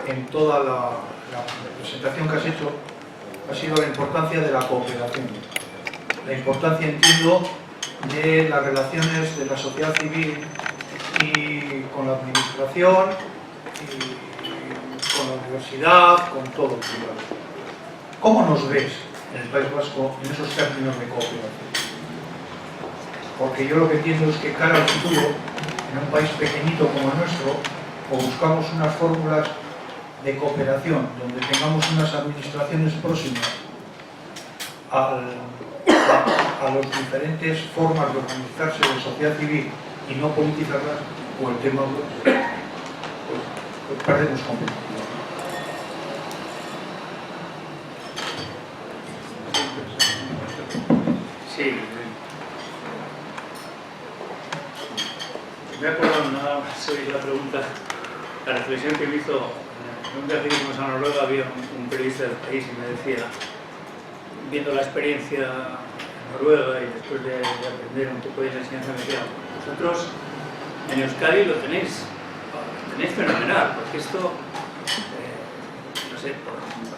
en toda la presentación que has hecho ha sido la importancia de la cooperación. La importancia, entiendo, de las relaciones de la sociedad civil y con la administración y con la universidad, con todo el privado. ¿Cómo nos ves en el País Vasco en esos términos de cooperación? Porque yo lo que entiendo es que cara al futuro, en un país pequeñito como el nuestro, o buscamos unas fórmulas de cooperación donde tengamos unas administraciones próximas a las diferentes formas de organizarse de sociedad civil y no politizarlas, o el tema pues perdemos competitividad. Sí, me acuerdo nada más oír la pregunta, la reflexión que me hizo en un viaje que hicimos a Noruega. Había un periodista del país y me decía, viendo la experiencia en Noruega y después de aprender un poco de esa enseñanza, me decía, vosotros en Euskadi lo tenéis fenomenal, porque esto, no sé, por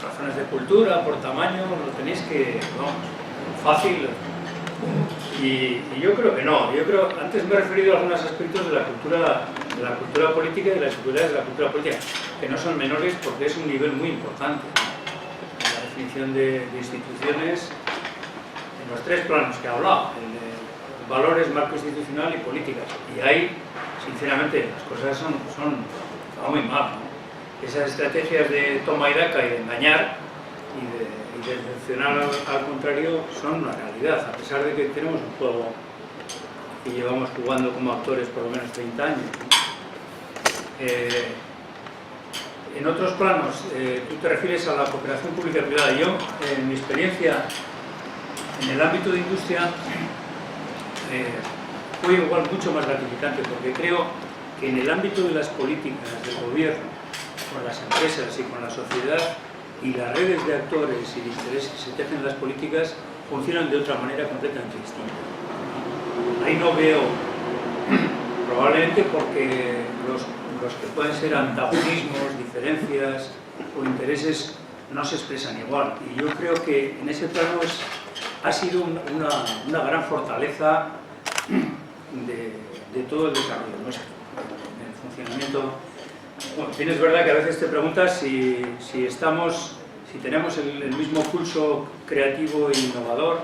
razones de cultura, por tamaño, lo tenéis que, vamos, fácil. Y yo creo que no. Yo creo, antes me he referido a algunos aspectos de la cultura política y de las dificultades de la cultura política, que no son menores porque es un nivel muy importante. La definición de instituciones en los tres planos que he hablado, el de valores, marco institucional y políticas. Y ahí, sinceramente, las cosas van muy mal, ¿no? Esas estrategias de toma y daca y de engañar y de decepcionar al contrario son una realidad, a pesar de que tenemos un juego que llevamos jugando como actores por lo menos 30 años. En otros planos, tú te refieres a la cooperación pública-privada. Yo, en mi experiencia en el ámbito de industria, fue igual mucho más gratificante, porque creo que en el ámbito de las políticas del gobierno, con las empresas y con la sociedad, y las redes de actores y de intereses que se tejen las políticas funcionan de otra manera completamente distinta. Ahí no veo, probablemente porque los que pueden ser antagonismos, diferencias o intereses no se expresan igual. Y yo creo que en ese plano ha sido una gran fortaleza de todo el desarrollo nuestro, en el funcionamiento. Bueno, bien, es verdad que a veces te preguntas si tenemos el mismo pulso creativo e innovador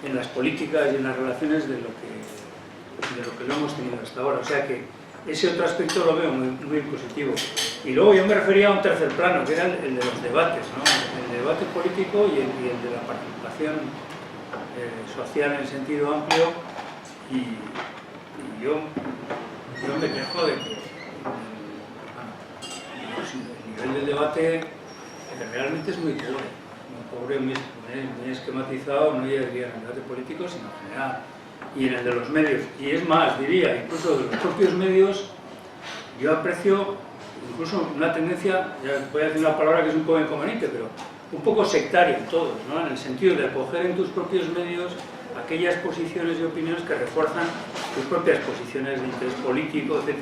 en las políticas y en las relaciones de lo que lo hemos tenido hasta ahora. O sea que ese otro aspecto lo veo muy positivo. Y luego yo me refería a un tercer plano, que era el de los debates, ¿no? El debate político y el de la participación social en sentido amplio. Y yo me quejo de que el nivel del debate realmente es muy pobre, muy esquematizado, no ya diría en el debate político, sino en general, y en el de los medios. Y es más, diría, incluso de los propios medios, yo aprecio incluso una tendencia, ya voy a decir una palabra que es un poco inconveniente, pero un poco sectaria en todos, ¿no? En el sentido de acoger en tus propios medios aquellas posiciones y opiniones que refuerzan tus propias posiciones de interés político, etc.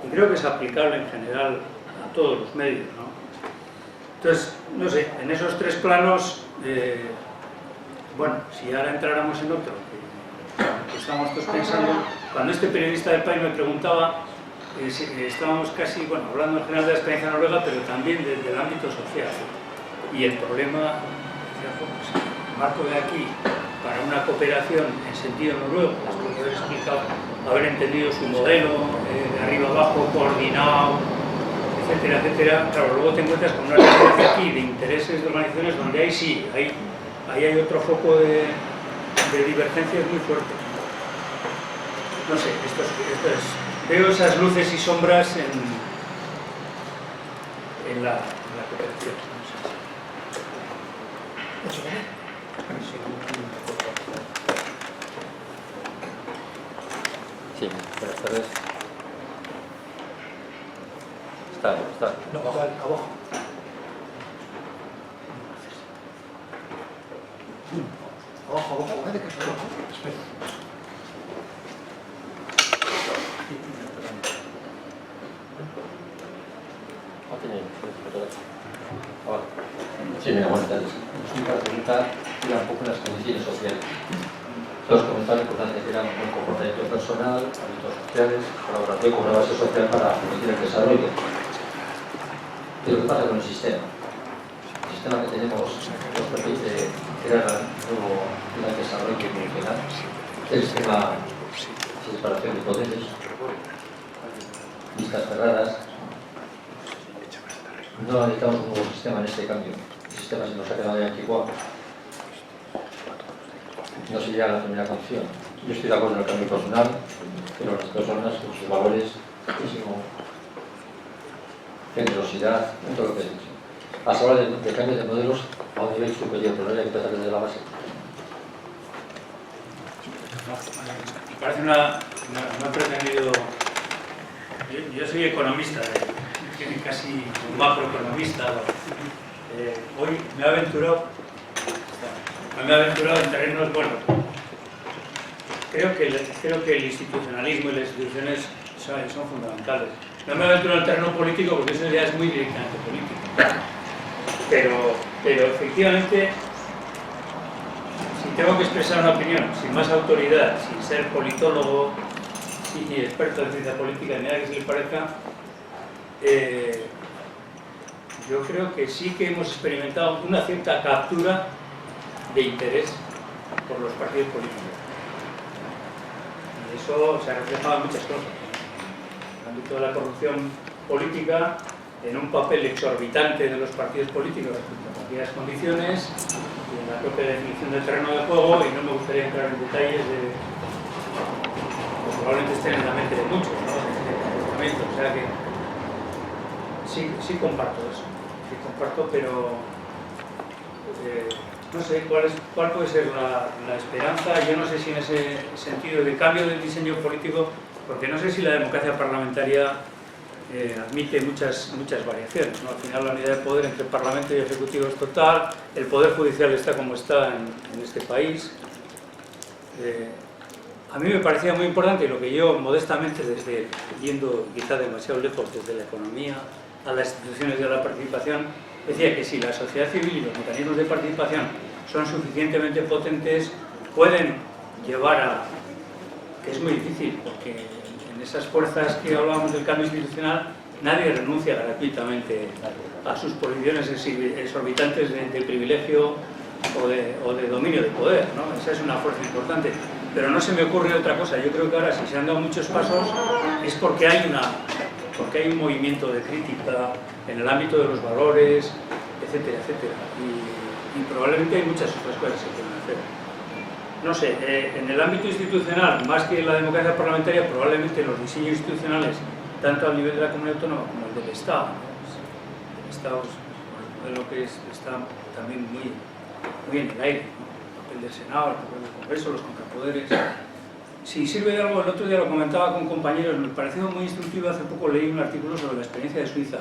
Y creo que es aplicable en general a todos los medios, ¿no? Entonces, no sé, en esos tres planos, bueno, si ahora entráramos en otro, que estamos todos pensando, cuando este periodista del país me preguntaba, estábamos casi, bueno, hablando en general de la experiencia noruega, pero también del ámbito social. Y el problema, pues, el marco de aquí, para una cooperación en sentido noruego, después de haber explicado, haber entendido su modelo, de arriba abajo, coordinado, etcétera, etcétera. Claro, luego te encuentras con una realidad aquí de intereses de organizaciones donde ahí sí, ahí hay otro foco de divergencias muy fuerte. No sé, veo esas luces y sombras en la cooperación. No sé. Sí, buenas tardes. Está. No, abajo. Abajo, vete que se abajo. Espera. No tiene. Ahora. Sí, mira, buenas tardes. La pregunta era un poco en las condiciones sociales. Los comentarios importantes que eran un comportamiento personal, hábitos sociales, colaboración con una base social para permitir el desarrollo. Pero ¿qué pasa con el sistema? El sistema que tenemos nos permite crear nuevo plan de desarrollo funcional, el sistema de separación de poderes, listas cerradas. No necesitamos un nuevo sistema en este cambio. El sistema se nos ha quedado ya antiguo. No se llega a la primera canción. Yo estoy de acuerdo en el cambio personal, pero las personas con sus valores, muchísimo generosidad, en todo lo que he dicho. A la hora de cambio de modelos a un nivel superior, pero no hay que empezar desde la base. Me parece no he pretendido. Yo soy economista, casi un macroeconomista. Hoy me he aventurado en terrenos, bueno, creo que el institucionalismo y las instituciones son fundamentales. No me aventuro en el terreno político porque eso ya es muy directamente político. Pero efectivamente, si tengo que expresar una opinión sin más autoridad, sin ser politólogo y experto en ciencia política, ni nada que se le parezca, yo creo que sí que hemos experimentado una cierta captura de interés por los partidos políticos. Y eso se ha reflejado en muchas cosas. En el ámbito de la corrupción política, en un papel exorbitante de los partidos políticos respecto a aquellas condiciones, y en la propia definición del terreno de juego, y no me gustaría entrar en detalles que probablemente estén en la mente de muchos, ¿no? De este comportamiento. O sea que sí comparto eso. Sí comparto, pero no sé cuál puede ser la esperanza. Yo no sé si en ese sentido de cambio del diseño político, porque no sé si la democracia parlamentaria admite muchas variaciones, ¿no? Al final la unidad de poder entre Parlamento y Ejecutivo es total, el Poder Judicial está como está en este país. A mí me parecía muy importante, y lo que yo modestamente, desde yendo quizá demasiado lejos desde la economía a las instituciones y a la participación, decía que si la sociedad civil y los mecanismos de participación son suficientemente potentes, pueden llevar a, que es muy difícil, porque en esas fuerzas que hablábamos del cambio institucional, nadie renuncia gratuitamente a sus posiciones exorbitantes de privilegio o de dominio de poder, ¿no? Esa es una fuerza importante. Pero no se me ocurre otra cosa. Yo creo que ahora, si se han dado muchos pasos, es porque hay un movimiento de crítica en el ámbito de los valores, etcétera, etcétera. Y probablemente hay muchas otras cosas que se pueden hacer. No sé, en el ámbito institucional, más que en la democracia parlamentaria, probablemente los diseños institucionales, tanto a nivel de la comunidad autónoma como el del Estado, ¿no? El Estado es lo que está también muy en el aire, ¿no? El papel del Senado, el papel del Congreso, los contrapoderes. Si sirve de algo, el otro día lo comentaba con compañeros, me pareció muy instructivo. Hace poco leí un artículo sobre la experiencia de Suiza.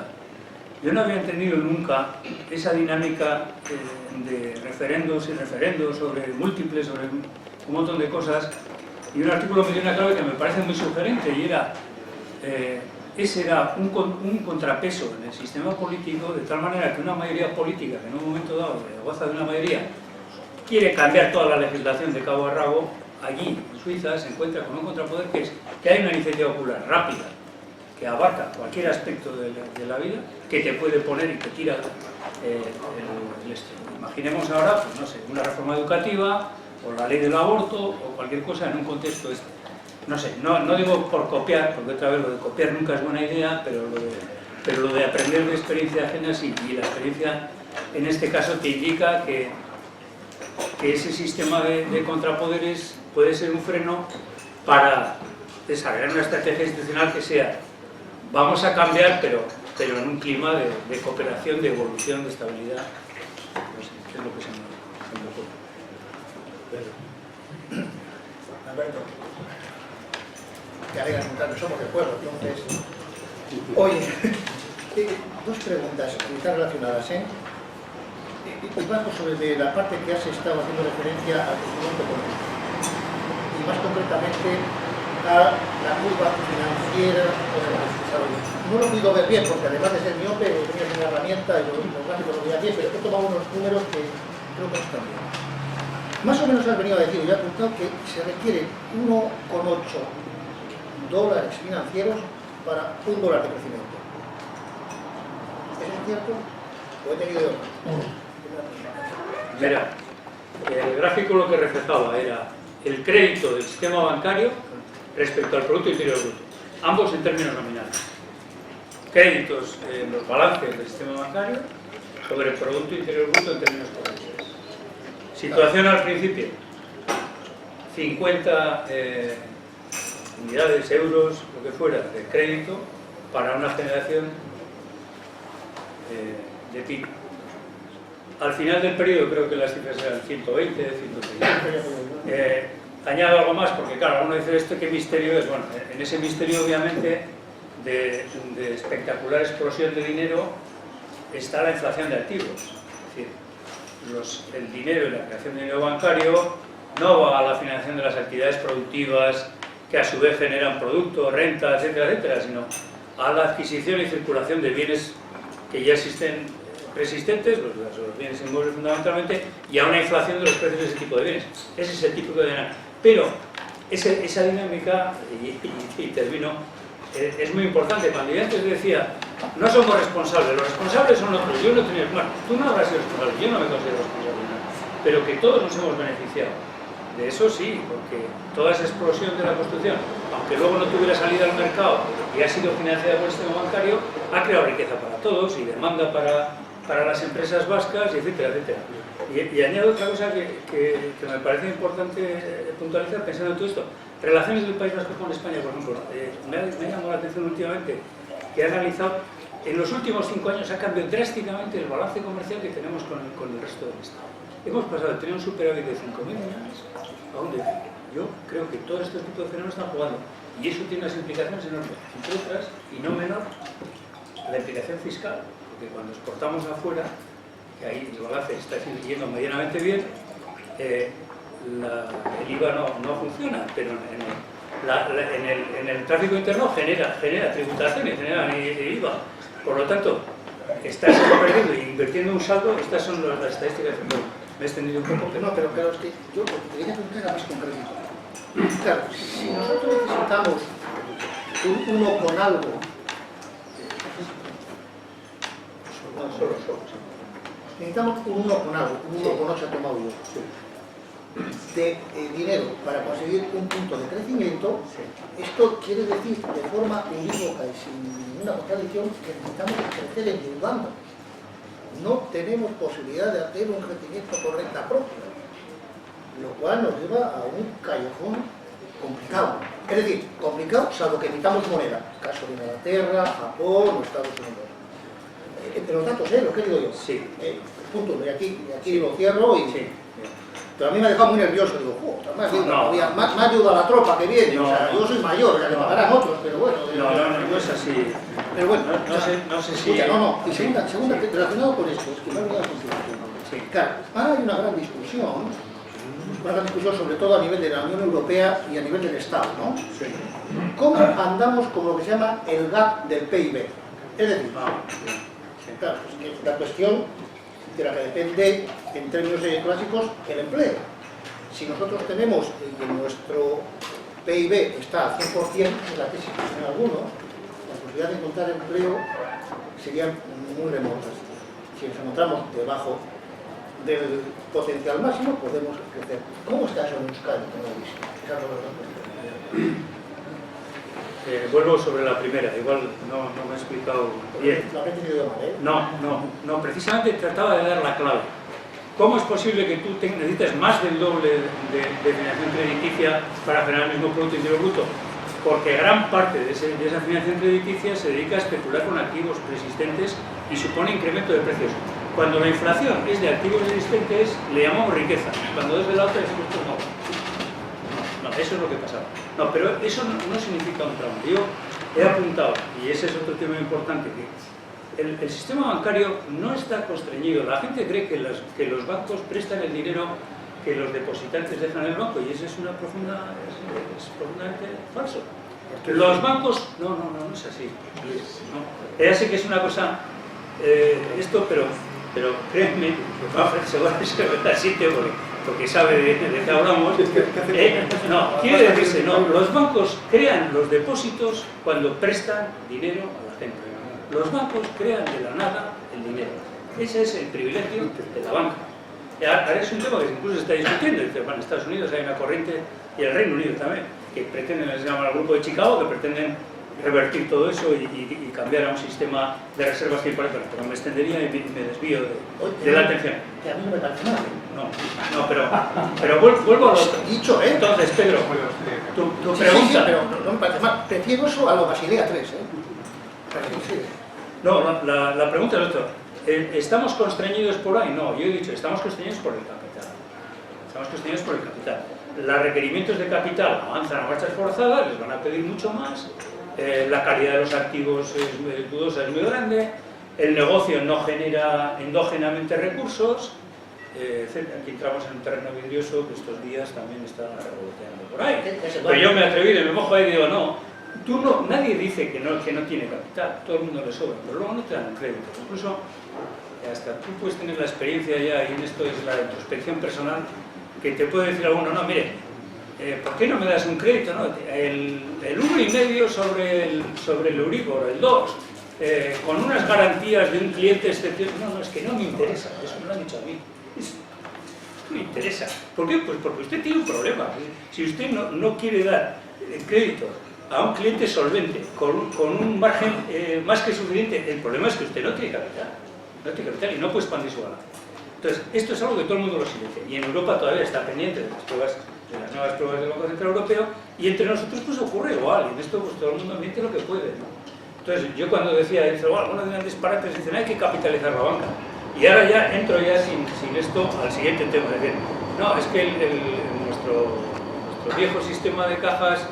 Yo no había entendido nunca esa dinámica de referendos y referendos sobre múltiples, sobre un montón de cosas, y un artículo me dio una clave que me parece muy sugerente, y era ese era un contrapeso en el sistema político, de tal manera que una mayoría política que en un momento dado goza de una mayoría quiere cambiar toda la legislación de cabo a rabo. Allí, en Suiza, se encuentra con un contrapoder que hay una iniciativa popular rápida, que abarca cualquier aspecto de la vida, que te puede poner y te tira el extremo. Imaginemos ahora, pues no sé, una reforma educativa, o la ley del aborto, o cualquier cosa en un contexto este. No sé, no digo por copiar, porque otra vez lo de copiar nunca es buena idea, pero lo de aprender de experiencia ajena sí, y la experiencia en este caso te indica que ese sistema de contrapoderes puede ser un freno para desarrollar una estrategia institucional que sea, vamos a cambiar, pero en un clima de cooperación, de evolución, de estabilidad. Pues es lo que se me ocurre. Alberto, que alegas mucho, somos del pueblo, entonces... Oye, dos preguntas quizás relacionadas, ¿eh? Y vamos sobre la parte que has estado haciendo referencia al crecimiento económico. Y más concretamente a la curva financiera o de la desarrollo. No lo he podido ver bien porque además de ser miope, tenía una herramienta y los gráficos lo veía bien, pero he tomado unos números que creo que están bien. Más o menos has venido a decir, yo he apuntado que se requiere 1,8 dólares financieros para $1 de crecimiento. ¿Eso es cierto? ¿O he tenido otro? Mira, el gráfico lo que reflejaba era el crédito del sistema bancario respecto al Producto Interior Bruto, ambos en términos nominales. Créditos en los balances del sistema bancario sobre el Producto Interior Bruto en términos corrientes. Situación al principio, 50 unidades, euros, lo que fuera, de crédito para una generación de PIB. Al final del periodo creo que las cifras eran 120, 130. Añado algo más porque claro, uno dice esto qué misterio es. Bueno, en ese misterio obviamente de espectacular explosión de dinero está la inflación de activos. Es decir, el dinero y la creación de dinero bancario no va a la financiación de las actividades productivas que a su vez generan productos, renta, etcétera, etcétera, sino a la adquisición y circulación de bienes que ya existen preexistentes, los bienes inmuebles fundamentalmente, y a una inflación de los precios de ese tipo de bienes. Ese es el típico de dinámica. Pero esa dinámica, y termino, es muy importante. Cuando yo antes decía, no somos responsables, los responsables son otros, yo no tenía, bueno, tú no habrás sido responsable, yo no me considero responsable, pero que todos nos hemos beneficiado. De eso sí, porque toda esa explosión de la construcción, aunque luego no tuviera salida al mercado y ha sido financiada por el sistema bancario, ha creado riqueza para todos y demanda para las empresas vascas, etcétera, etcétera. Y añado otra cosa que me parece importante puntualizar pensando en todo esto. Relaciones del País Vasco con España, por ejemplo. Me ha llamado la atención últimamente que he analizado, en los últimos 5 años ha cambiado drásticamente el balance comercial que tenemos con el resto del Estado. Hemos pasado de tener un superávit de 5.000 millones a un déficit. Yo creo que todo este tipo de fenómenos están jugando y eso tiene unas implicaciones enormes, entre otras, y no menor, la implicación fiscal, porque cuando exportamos afuera, que ahí el balance está yendo medianamente bien, el IVA no funciona, pero en el tráfico interno genera tributaciones, genera IVA. Por lo tanto, estás perdiendo e invirtiendo un saldo. Estas son las estadísticas. Me he extendido un poco, pero no, pero claro, es que yo lo que quería preguntar era más concreto. Claro, si nosotros necesitamos un 1 con algo, necesitamos un 1 con algo, un 1 con 8 ha tomado yo, de dinero para conseguir un punto de crecimiento. Esto quiere decir de forma unívoca y sin ninguna contradicción que necesitamos crecer endeudando. No tenemos posibilidad de hacer un crecimiento por renta propia, lo cual nos lleva a un callejón complicado. Es decir, complicado salvo que necesitamos moneda, caso de Inglaterra, Japón o Estados Unidos. Entre los datos, lo que digo yo. Sí. Punto, y aquí lo cierro y... Sí. Pero a mí me ha dejado muy nervioso, digo, más ayuda a la tropa que viene, o sea, yo soy mayor, ya le pagarán otros, pero bueno... No es así. Pero bueno, no sé si... Escucha, y segunda, relacionado con esto, es que me ha olvidado continuación. Sí. Claro, ahora hay una gran discusión sobre todo a nivel de la Unión Europea y a nivel del Estado, ¿no? Sí. ¿Cómo andamos con lo que se llama el gap del PIB? Es decir, claro, pues la cuestión de la que depende, en términos clásicos, el empleo. Si nosotros tenemos que nuestro PIB está al 100%, en la tesis que tienen algunos, la posibilidad de encontrar empleo serían muy remotas. Si nos encontramos debajo del potencial máximo, podemos crecer. ¿Cómo está eso en Euskadi? Esa es la cuestión. Vuelvo sobre la primera, igual no me he explicado bien. ¿Lo has entendido mal, eh? No, precisamente trataba de dar la clave. ¿Cómo es posible que tú necesites más del doble de financiación crediticia para generar el mismo Producto Interior Bruto? Porque gran parte de esa financiación crediticia se dedica a especular con activos preexistentes y supone incremento de precios. Cuando la inflación es de activos existentes, le llamamos riqueza. Cuando es de la otra, decimos que no, eso es lo que pasaba. No, pero eso no significa un trauma. Yo he apuntado, y ese es otro tema importante, que el sistema bancario no está constreñido. La gente cree que los bancos prestan el dinero que los depositantes dejan el banco, y eso es profundamente falso. Los bancos, no es así. No. Ya sé que es una cosa, pero créanme, se va a sitio porque sabe de qué hablamos. No, quiere decirse, no, los bancos crean los depósitos cuando prestan dinero a la gente. Los bancos crean de la nada el dinero. Ese es el privilegio de la banca. Ahora es un tema que incluso se está discutiendo. En Estados Unidos hay una corriente, y en el Reino Unido también, que pretenden, les llaman al grupo de Chicago, que pretenden revertir todo eso y cambiar a un sistema de reservas temporales, pero me extendería y me desvío de la atención. Que a mí no me parece mal. No, pero vuelvo a lo otro. Dicho, Entonces, Pedro, tu Sí, pregunta... sí, pero no me parece mal. Prefiero eso a lo Basilea 3, No, la pregunta es esto. ¿Estamos constreñidos por ahí? No, yo he dicho, estamos constreñidos por el capital. Estamos constreñidos por el capital. Los requerimientos de capital avanzan a marchas forzadas, les van a pedir mucho más, la calidad de los activos es dudosa, es muy grande, el negocio no genera endógenamente recursos, etc. Aquí entramos en un terreno vidrioso que estos días también está revoloteando por ahí. Pero yo me atreví, me mojo ahí y digo, nadie dice que no tiene capital, todo el mundo le sobra, pero luego no te dan crédito. Incluso hasta tú puedes tener la experiencia ya, y en esto es la introspección personal, que te puede decir alguno, no, mire, ¿por qué no me das un crédito? No? El 1,5 sobre el Euribor, el 2, con unas garantías de un cliente excepcional. No, es que no me interesa, eso me lo han dicho a mí. No me interesa. ¿Por qué? Pues porque usted tiene un problema. Si usted no quiere dar crédito a un cliente solvente, con un margen más que suficiente, el problema es que usted no tiene capital. No tiene capital y no puede expandir su balance. Entonces, esto es algo que todo el mundo lo silencia. Y en Europa todavía está pendiente de las nuevas pruebas del Banco Central Europeo, y entre nosotros pues ocurre igual. Y en esto pues todo el mundo miente lo que puede, ¿no? Entonces, yo cuando decía, algunos dirán disparates, dicen, hay que capitalizar la banca. Y ahora ya entro sin esto al siguiente tema. Es decir, no, es que nuestro viejo sistema de cajas,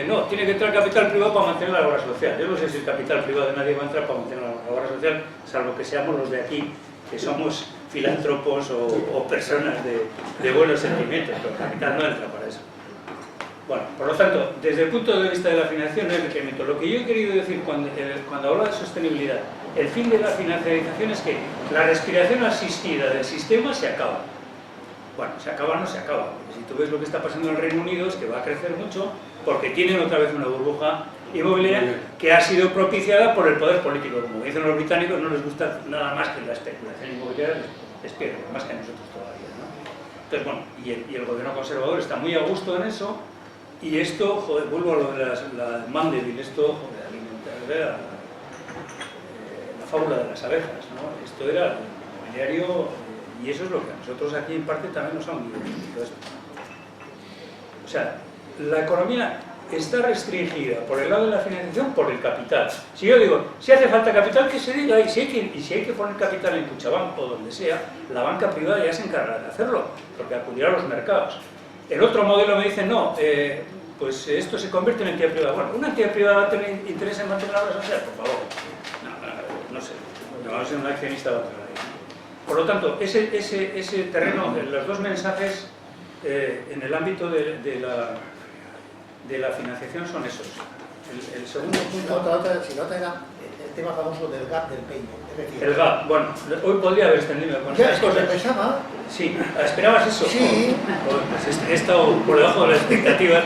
no, tiene que entrar capital privado para mantener la obra social. Yo no sé si el capital privado de nadie va a entrar para mantener la obra social, salvo que seamos los de aquí, que somos filántropos o personas de buenos sentimientos, pero el capital no entra para eso. Bueno, por lo tanto, desde el punto de vista de la financiación no es decremento. Lo que yo he querido decir cuando hablo de sostenibilidad, el fin de la financiarización es que la respiración asistida del sistema se acaba. Bueno, se acaba o no se acaba. Porque si tú ves lo que está pasando en el Reino Unido es que va a crecer mucho porque tienen otra vez una burbuja inmobiliaria que ha sido propiciada por el poder político. Como dicen los británicos, no les gusta nada más que la especulación inmobiliaria, les pierde, más que a nosotros todavía, ¿no? Entonces, bueno, y el gobierno conservador está muy a gusto en eso, y esto, joder, vuelvo a lo de la Mandeville, esto, joder, alimentar, la fábula de las abejas, ¿no? Esto era el inmobiliario, y eso es lo que a nosotros aquí en parte también nos ha hundido. O sea, la economía está restringida por el lado de la financiación por el capital. Si yo digo, si hace falta capital, que se diga, y si hay que poner capital en Cuchabán o donde sea, la banca privada ya se encargará de hacerlo, porque acudirá a los mercados. El otro modelo me dice, no, pues esto se convierte en entidad privada. Bueno, ¿una entidad privada va a tener interés en mantener la obra social? Por favor. No sé. No va a ser un accionista de otra ley. Por lo tanto, ese terreno, los dos mensajes en el ámbito de la financiación son esos. El segundo punto... Si no era el tema famoso del gap del payment. Es decir, el gap, bueno, hoy podría haber extendido con ya, esas cosas. Pensaba. Sí, ¿esperabas eso? Sí. Pues he estado por debajo de las expectativas.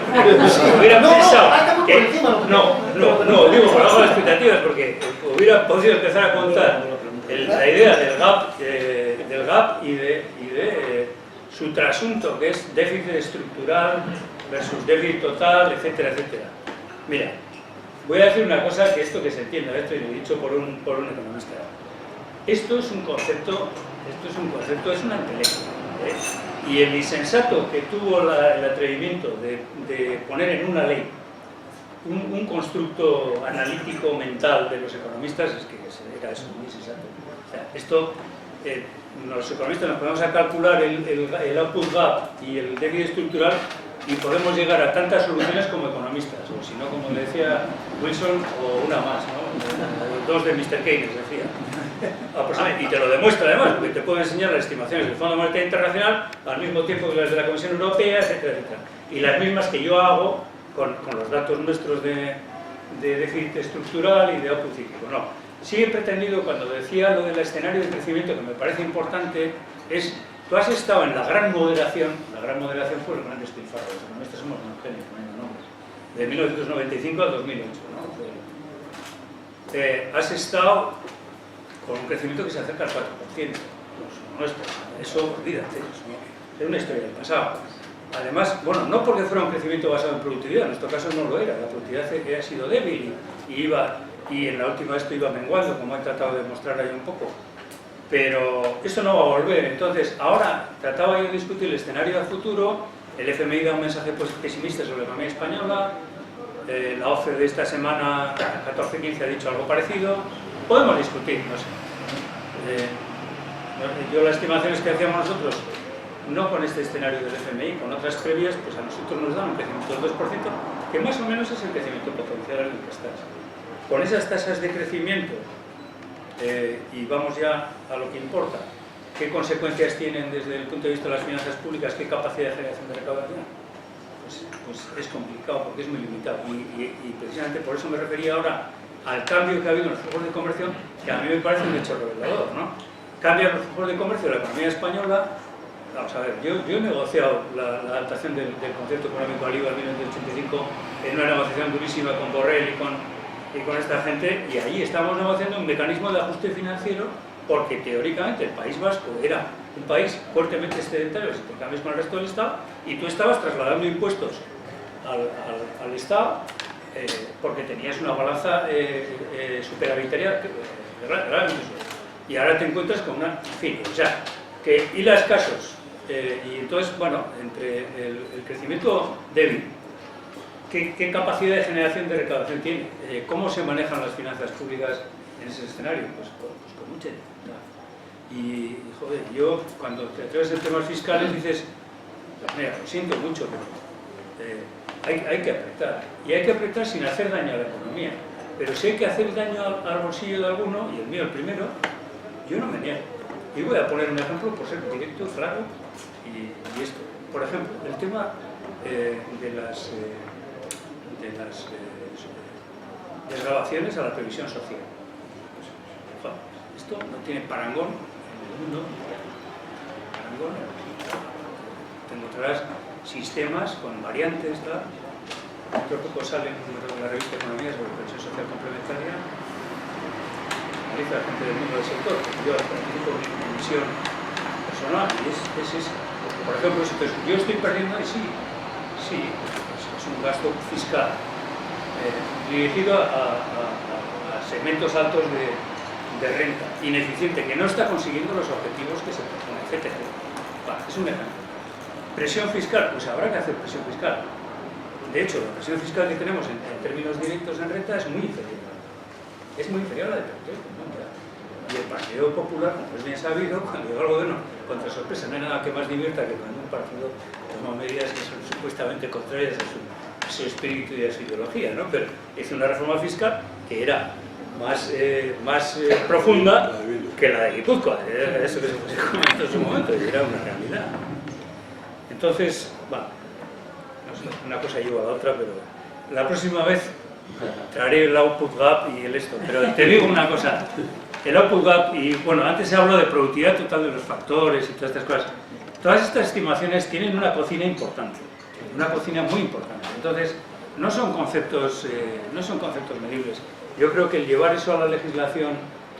Hubiera pensado que... No, digo por debajo de las expectativas porque hubiera podido empezar a contar la idea del gap y de su trasunto, que es déficit estructural versus déficit total, etcétera, etcétera. Mira, voy a decir una cosa que esto que se entienda, esto y lo he dicho por un economista. Esto es un concepto, es una entelequia, ¿eh? Y el insensato que tuvo el atrevimiento de poner en una ley un constructo analítico mental de los economistas, es que era eso, muy insensato. O sea, esto, los economistas nos ponemos a calcular el output gap y el déficit estructural y podemos llegar a tantas soluciones como economistas, o si no, como le decía Wilson, o una más, ¿no? Dos de Mr. Keynes, decía. aproximadamente, y te lo demuestra además, porque te puedo enseñar las estimaciones del Fondo Monetario Internacional al mismo tiempo que las de la Comisión Europea, etcétera, etcétera. Y las mismas que yo hago con los datos nuestros de déficit estructural y de output cíclico. No, sí he pretendido, cuando decía lo del escenario de crecimiento, que me parece importante, es, tú has estado en la gran moderación fue el gran despilfarro, los economistas somos unos genios, poniendo nombres, de 1995 al 2008, ¿no? Has estado con un crecimiento que se acerca al 4%, los nuestros, eso olvídate, es una historia del pasado. Además, bueno, no porque fuera un crecimiento basado en productividad, en nuestro caso no lo era, la productividad ha sido débil y en la última esto iba menguando, como he tratado de mostrar ahí un poco. Pero eso no va a volver, entonces ahora trataba yo de discutir el escenario del futuro, el FMI da un mensaje pesimista sobre la economía española, la OCDE de esta semana, 14-15, ha dicho algo parecido, podemos discutir, no sé. Yo las estimaciones que hacíamos nosotros, no con este escenario del FMI, con otras previas, pues a nosotros nos dan un crecimiento del 2%, que más o menos es el crecimiento potencial en el que estás. Con esas tasas de crecimiento, y vamos ya a lo que importa, ¿qué consecuencias tienen desde el punto de vista de las finanzas públicas? ¿Qué capacidad de generación de recaudación? Pues es complicado porque es muy limitado. Y precisamente por eso me refería ahora al cambio que ha habido en los flujos de conversión, que a mí me parece un hecho revelador, ¿no? Cambian los flujos de comercio de la economía española. Vamos a ver, yo he negociado la adaptación del concierto económico al IVA en 1985 en una negociación durísima con Borrell y con esta gente, y ahí estamos negociando un mecanismo de ajuste financiero porque teóricamente el País Vasco era un país fuertemente excedentario si te cambias con el resto del Estado y tú estabas trasladando impuestos al Estado porque tenías una balanza superavitaria y ahora te encuentras con una... En fin, o sea, que hilas casos y entonces, bueno, entre el crecimiento débil, ¿qué capacidad de generación de recaudación tiene? ¿Cómo se manejan las finanzas públicas en ese escenario? Pues con mucha dificultad. Y, joder, yo cuando te atreves en temas fiscales dices, pues mira, lo siento mucho, pero hay que apretar. Y hay que apretar sin hacer daño a la economía. Pero si hay que hacer daño al bolsillo de alguno, y el mío el primero, yo no me niego. Y voy a poner un ejemplo por ser directo, claro, y esto. Por ejemplo, el tema de las desgravaciones a la previsión social. Esto no tiene parangón en el mundo. Parangón. Te encontrarás sistemas con variantes, ¿verdad? Creo que sale en la revista Economía sobre previsión social complementaria. Analiza la gente del mundo del sector. Yo participo en mi visión personal y es esa. Por ejemplo, yo estoy perdiendo, y sí, es un gasto fiscal dirigido a segmentos altos de renta, ineficiente, que no está consiguiendo los objetivos que se proponen, etc. Vale, es un ejemplo. Presión fiscal, pues habrá que hacer presión fiscal. De hecho, la presión fiscal que tenemos en términos directos en renta es muy inferior. Es muy inferior a la de territorio común. Y el Partido Popular, como es bien sabido, cuando llega al gobierno, contra sorpresa, no hay nada que más divierta que cuando un partido toma medidas que son supuestamente contrarias a su espíritu y a su ideología, ¿no? Pero hizo una reforma fiscal que era más profunda que la de Guipúzcoa. Era eso que se comentó en su momento, y era una realidad. Entonces, bueno, no sé, una cosa lleva a la otra, pero la próxima vez traeré el output gap y el esto. Pero te digo una cosa. El output gap, y bueno, antes se habló de productividad total de los factores y todas estas cosas. Todas estas estimaciones tienen una cocina importante, una cocina muy importante. Entonces, no son conceptos medibles. Yo creo que el llevar eso a la legislación,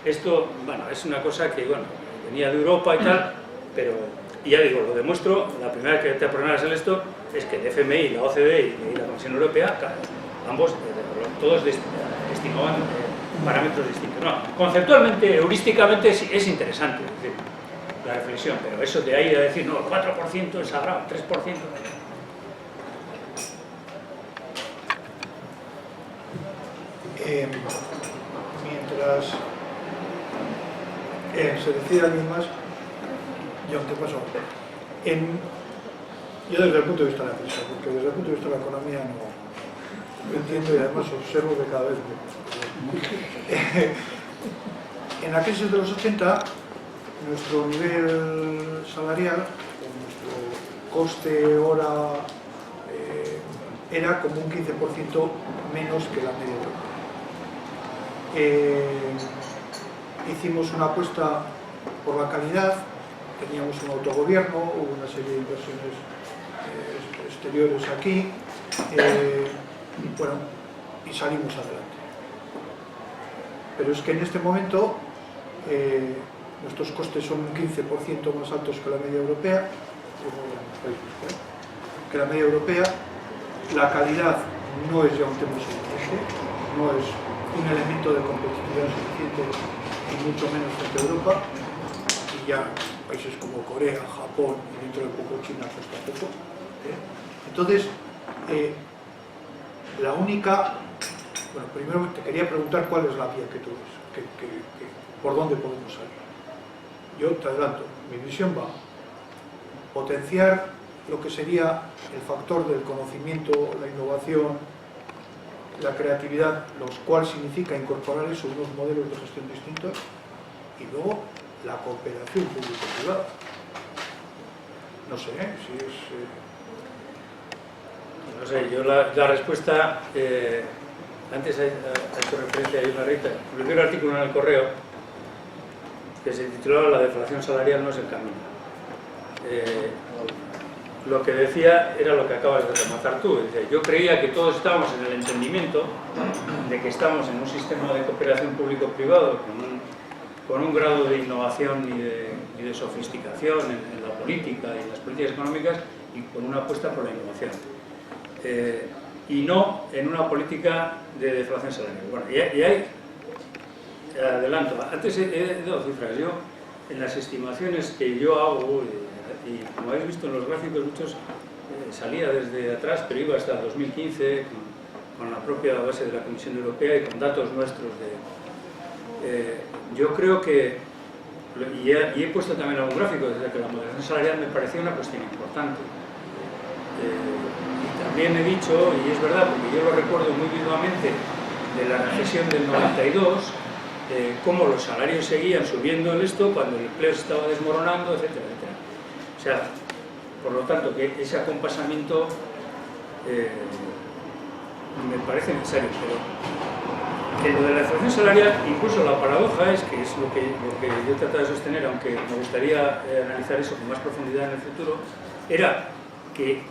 esto, bueno, es una cosa que, bueno, venía de Europa y tal, pero, y ya digo, lo demuestro, la primera que te aprobaron el esto, es que el FMI, la OCDE y la Comisión Europea, ambos, todos estimaban parámetros distintos. No, conceptualmente, heurísticamente es interesante, es decir, la reflexión, pero eso de ahí a decir, no, el 4% es sagrado, 3%... mientras se decide alguien más, John, ¿qué pasó? Yo desde el punto de vista de la empresa, porque desde el punto de vista de la economía no entiendo y además observo que cada vez En la crisis de los 80, nuestro nivel salarial, o nuestro coste hora, era como un 15% menos que la media europea. Hicimos una apuesta por la calidad, teníamos un autogobierno, hubo una serie de inversiones exteriores aquí, y salimos adelante. Pero es que en este momento nuestros costes son un 15% más altos que la media europea, la calidad no es ya un tema suficiente, no es un elemento de competitividad suficiente y mucho menos frente a Europa, y ya países como Corea, Japón y dentro de poco China pues tampoco. Entonces, la única... Bueno, primero te quería preguntar cuál es la vía que tú ves, por dónde podemos salir. Yo te adelanto, mi visión va a potenciar lo que sería el factor del conocimiento, la innovación, la creatividad, lo cual significa incorporar eso unos modelos de gestión distintos, y luego la cooperación público-privada. No sé, si es... No sé, yo la respuesta... Antes ha hecho referencia a Isla Rita. Publiqué un artículo en El Correo que se titulaba "La deflación salarial no es el camino". Lo que decía era lo que acabas de rematar tú. Dice, yo creía que todos estábamos en el entendimiento de que estamos en un sistema de cooperación público-privado con un grado de innovación y de sofisticación en la política y en las políticas económicas, y con una apuesta por la innovación. Y no en una política de deflación salarial. Bueno, y hay, adelanto, antes he dado cifras. Yo, en las estimaciones que yo hago, y como habéis visto en los gráficos, muchos salía desde atrás, pero iba hasta 2015, con la propia base de la Comisión Europea y con datos nuestros yo creo que, y he puesto también algún gráfico, desde que la moderación salarial me parecía una cuestión importante. También he dicho, y es verdad, porque yo lo recuerdo muy vivamente de la recesión del 92, cómo los salarios seguían subiendo en esto cuando el empleo se estaba desmoronando, etcétera, etcétera. O sea, por lo tanto, que ese acompasamiento me parece necesario, pero que lo de la deflación salarial, incluso la paradoja es que es lo que yo he tratado de sostener, aunque me gustaría analizar eso con más profundidad en el futuro, era que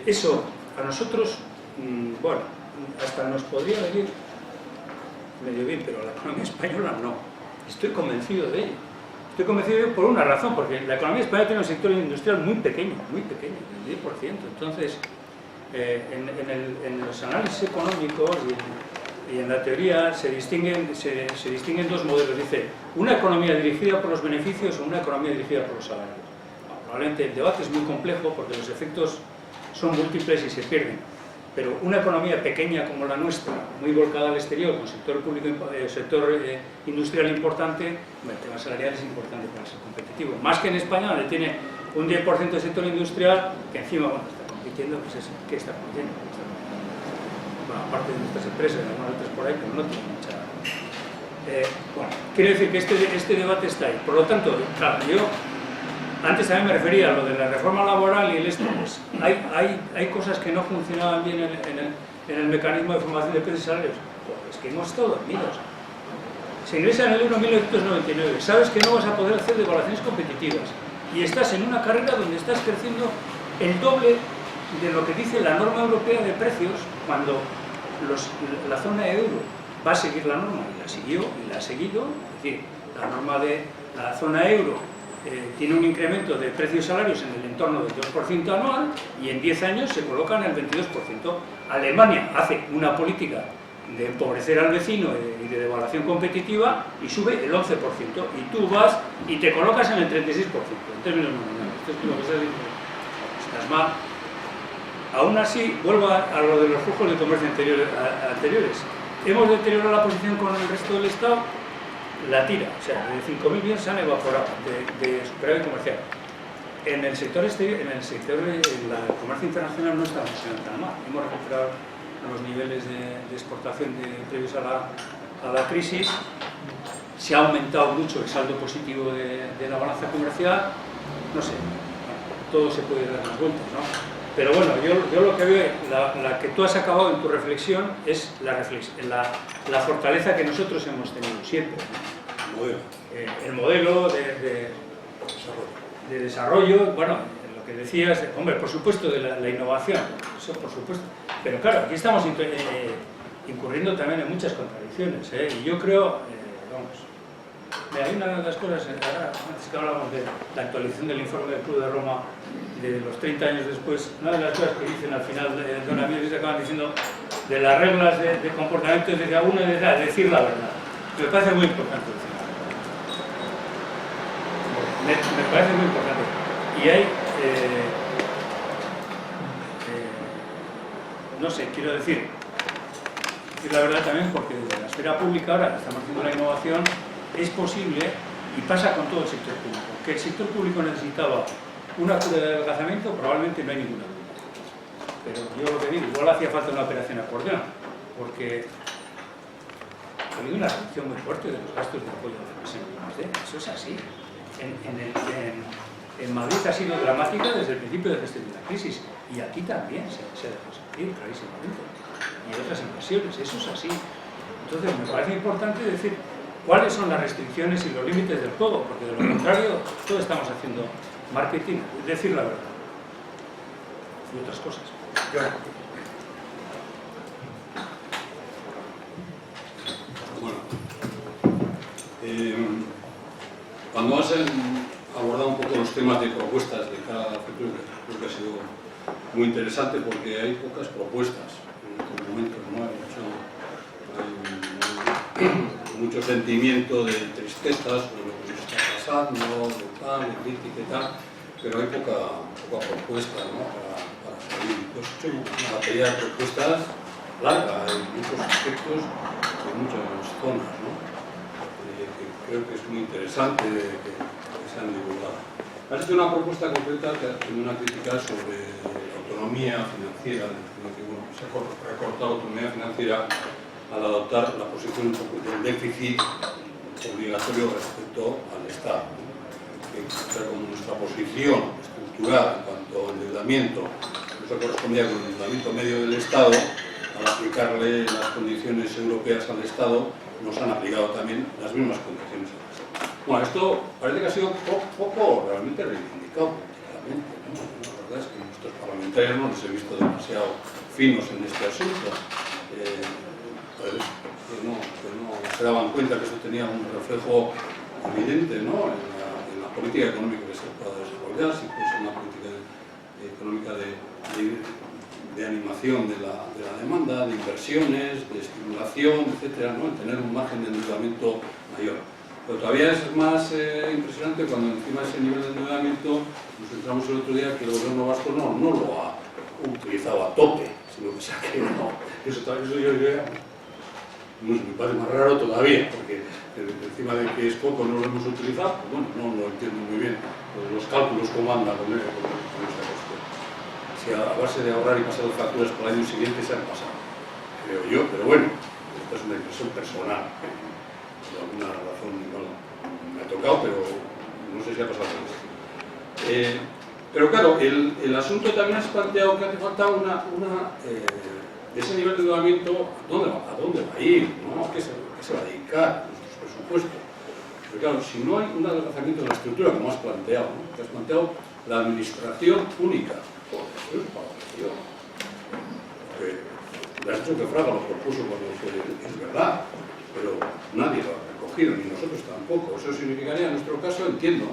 eso a nosotros, bueno, hasta nos podría venir medio bien, pero a la economía española no. Estoy convencido de ello. Estoy convencido de ello por una razón, porque la economía española tiene un sector industrial muy pequeño, del 10%. Entonces, en los análisis económicos y en la teoría se distinguen dos modelos. Dice, una economía dirigida por los beneficios o una economía dirigida por los salarios. Probablemente el debate es muy complejo porque los efectos son múltiples y se pierden, pero una economía pequeña como la nuestra, muy volcada al exterior, con sector público, sector industrial importante, el tema salarial es importante para ser competitivo, más que en España, donde tiene un 10% de sector industrial, que encima, bueno, está compitiendo, pues es, ¿qué está compitiendo? Bueno, aparte de nuestras empresas, algunas otras por ahí, pero no tiene mucha... bueno, quiero decir que este debate está ahí, por lo tanto, claro, yo... Antes también me refería a lo de la reforma laboral y el esto. Pues, hay cosas que no funcionaban bien en el mecanismo de formación de precios y salarios. Pues es que hemos estado dormidos. Se ingresa en el euro 1999, sabes que no vas a poder hacer devaluaciones competitivas y estás en una carrera donde estás creciendo el doble de lo que dice la norma europea de precios, cuando la zona euro va a seguir la norma, y la siguió y la ha seguido. Es decir, la norma de la zona euro tiene un incremento de precios y salarios en el entorno del 2% anual, y en 10 años se coloca en el 22%. Alemania hace una política de empobrecer al vecino y de devaluación competitiva y sube el 11%, y tú vas y te colocas en el 36%, en términos nominales. Esto es lo que estás mal. Aún así, vuelvo a lo de los flujos de comercio anteriores. Hemos deteriorado la posición con el resto del Estado. La tira, o sea, de 5.000 millones se han evaporado de superávit comercial. En el sector exterior, en el comercio internacional no estamos funcionando tan mal. Hemos recuperado los niveles de exportación previos a la crisis, se ha aumentado mucho el saldo positivo de la balanza comercial, no sé, todo se puede dar las vueltas, ¿no? Pero bueno, yo lo que veo, la que tú has acabado en tu reflexión es la fortaleza que nosotros hemos tenido siempre, ¿no? El modelo de desarrollo, bueno, lo que decías, hombre, por supuesto, de la innovación, eso por supuesto, pero claro, aquí estamos incurriendo también en muchas contradicciones, y yo creo, hay una de las cosas, antes que hablábamos de la actualización del informe del Club de Roma de los 30 años después, una de las cosas que dicen al final de Don Amir, se acaban diciendo de las reglas de comportamiento, es decir, una de decir la verdad. Me parece muy importante decir la verdad. Me parece muy importante. Y hay, no sé, quiero decir la verdad también, porque desde la esfera pública ahora que estamos haciendo la innovación, es posible, y pasa con todo el sector público, que el sector público necesitaba una cura de adelgazamiento, probablemente no hay ninguna duda. Pero yo lo que digo, igual hacía falta una operación acordeón, porque ha habido una reducción muy fuerte de los gastos de apoyo a la empresa en I+D. Eso es así. En Madrid ha sido dramática desde el principio de gestión de la crisis, y aquí también se ha dejado sentir clarísimamente. Y otras inversiones, eso es así. Entonces me parece importante decir cuáles son las restricciones y los límites del juego, porque de lo contrario todos estamos haciendo marketing, decir la verdad y otras cosas. Bueno, cuando has abordado un poco los temas de propuestas de cada futuro, creo que ha sido muy interesante, porque hay pocas propuestas en estos momentos, ¿no? Hay mucho sentimiento de tristeza sobre lo que nos está pasando, de tal, de crítica y tal, pero hay poca propuesta, ¿no? para salir. Pues he hecho una batería de propuestas larga en muchos aspectos, en muchas zonas, ¿no? Que creo que es muy interesante que se han divulgado. Has hecho una propuesta concreta, una crítica sobre la autonomía financiera, que bueno, se ha recortado la autonomía financiera al adoptar la posición del déficit obligatorio respecto al Estado, ¿no? Como nuestra posición estructural en cuanto a endeudamiento no se correspondía con el endeudamiento medio del Estado, al aplicarle las condiciones europeas al Estado, nos han aplicado también las mismas condiciones al Estado. Bueno, esto parece que ha sido poco realmente reivindicado políticamente, ¿no? La verdad es que nuestros parlamentarios no los he visto demasiado finos en este asunto. Que no se daban cuenta que eso tenía un reflejo evidente, ¿no? en la política económica que se pueda desarrollar, si fuese una política económica de animación de la demanda, de inversiones, de estimulación, etcétera, ¿no? En tener un margen de endeudamiento mayor. Pero todavía es más impresionante cuando encima de ese nivel de endeudamiento nos entramos el otro día que el gobierno vasco no lo ha utilizado a tope, sino que se ha quedado. Eso yo diría, me parece más raro todavía, porque encima de que es poco no lo hemos utilizado, pues bueno, no lo entiendo muy bien los cálculos cómo andan con esta cuestión. Si a base de ahorrar y pasar facturas para el año siguiente se han pasado, creo yo, pero bueno, esta es una impresión personal, por alguna razón igual me ha tocado, pero no sé si ha pasado por esto. Pero claro, el asunto también has planteado que hace falta ese nivel de endeudamiento, ¿a dónde va a ir? ¿No? ¿A qué se va a dedicar nuestros presupuestos? Pero claro, si no hay un adelgazamiento de la estructura, como has planteado, ¿no? Que has planteado la administración única. Eso es para le has dicho que Fraga lo propuso cuando es verdad, pero nadie lo ha recogido, ni nosotros tampoco. Eso significaría, en nuestro caso, entiendo,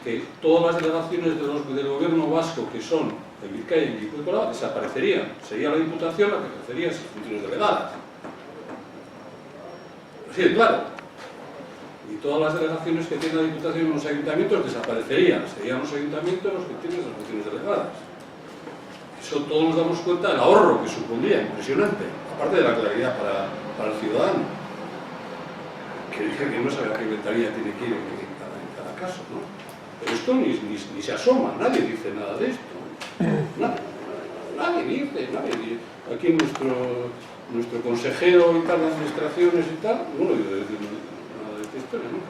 que todas las delegaciones del gobierno vasco que son en Vizcaya y Guipúzcoa desaparecerían. Sería la Diputación la que ejercería esas funciones delegadas. Así de claro. Y todas las delegaciones que tiene la Diputación en los ayuntamientos desaparecerían. Serían los ayuntamientos los que tienen esas funciones delegadas. Eso todos nos damos cuenta del ahorro que supondría, impresionante, aparte de la claridad para el ciudadano, que dije que no sabe a qué ventanilla tiene que ir en cada caso, ¿no? Pero esto ni se asoma, nadie dice nada de esto. Nadie dice. Aquí nuestro consejero y tal de administraciones y tal, no le dice decir nada de esto. historia, nunca.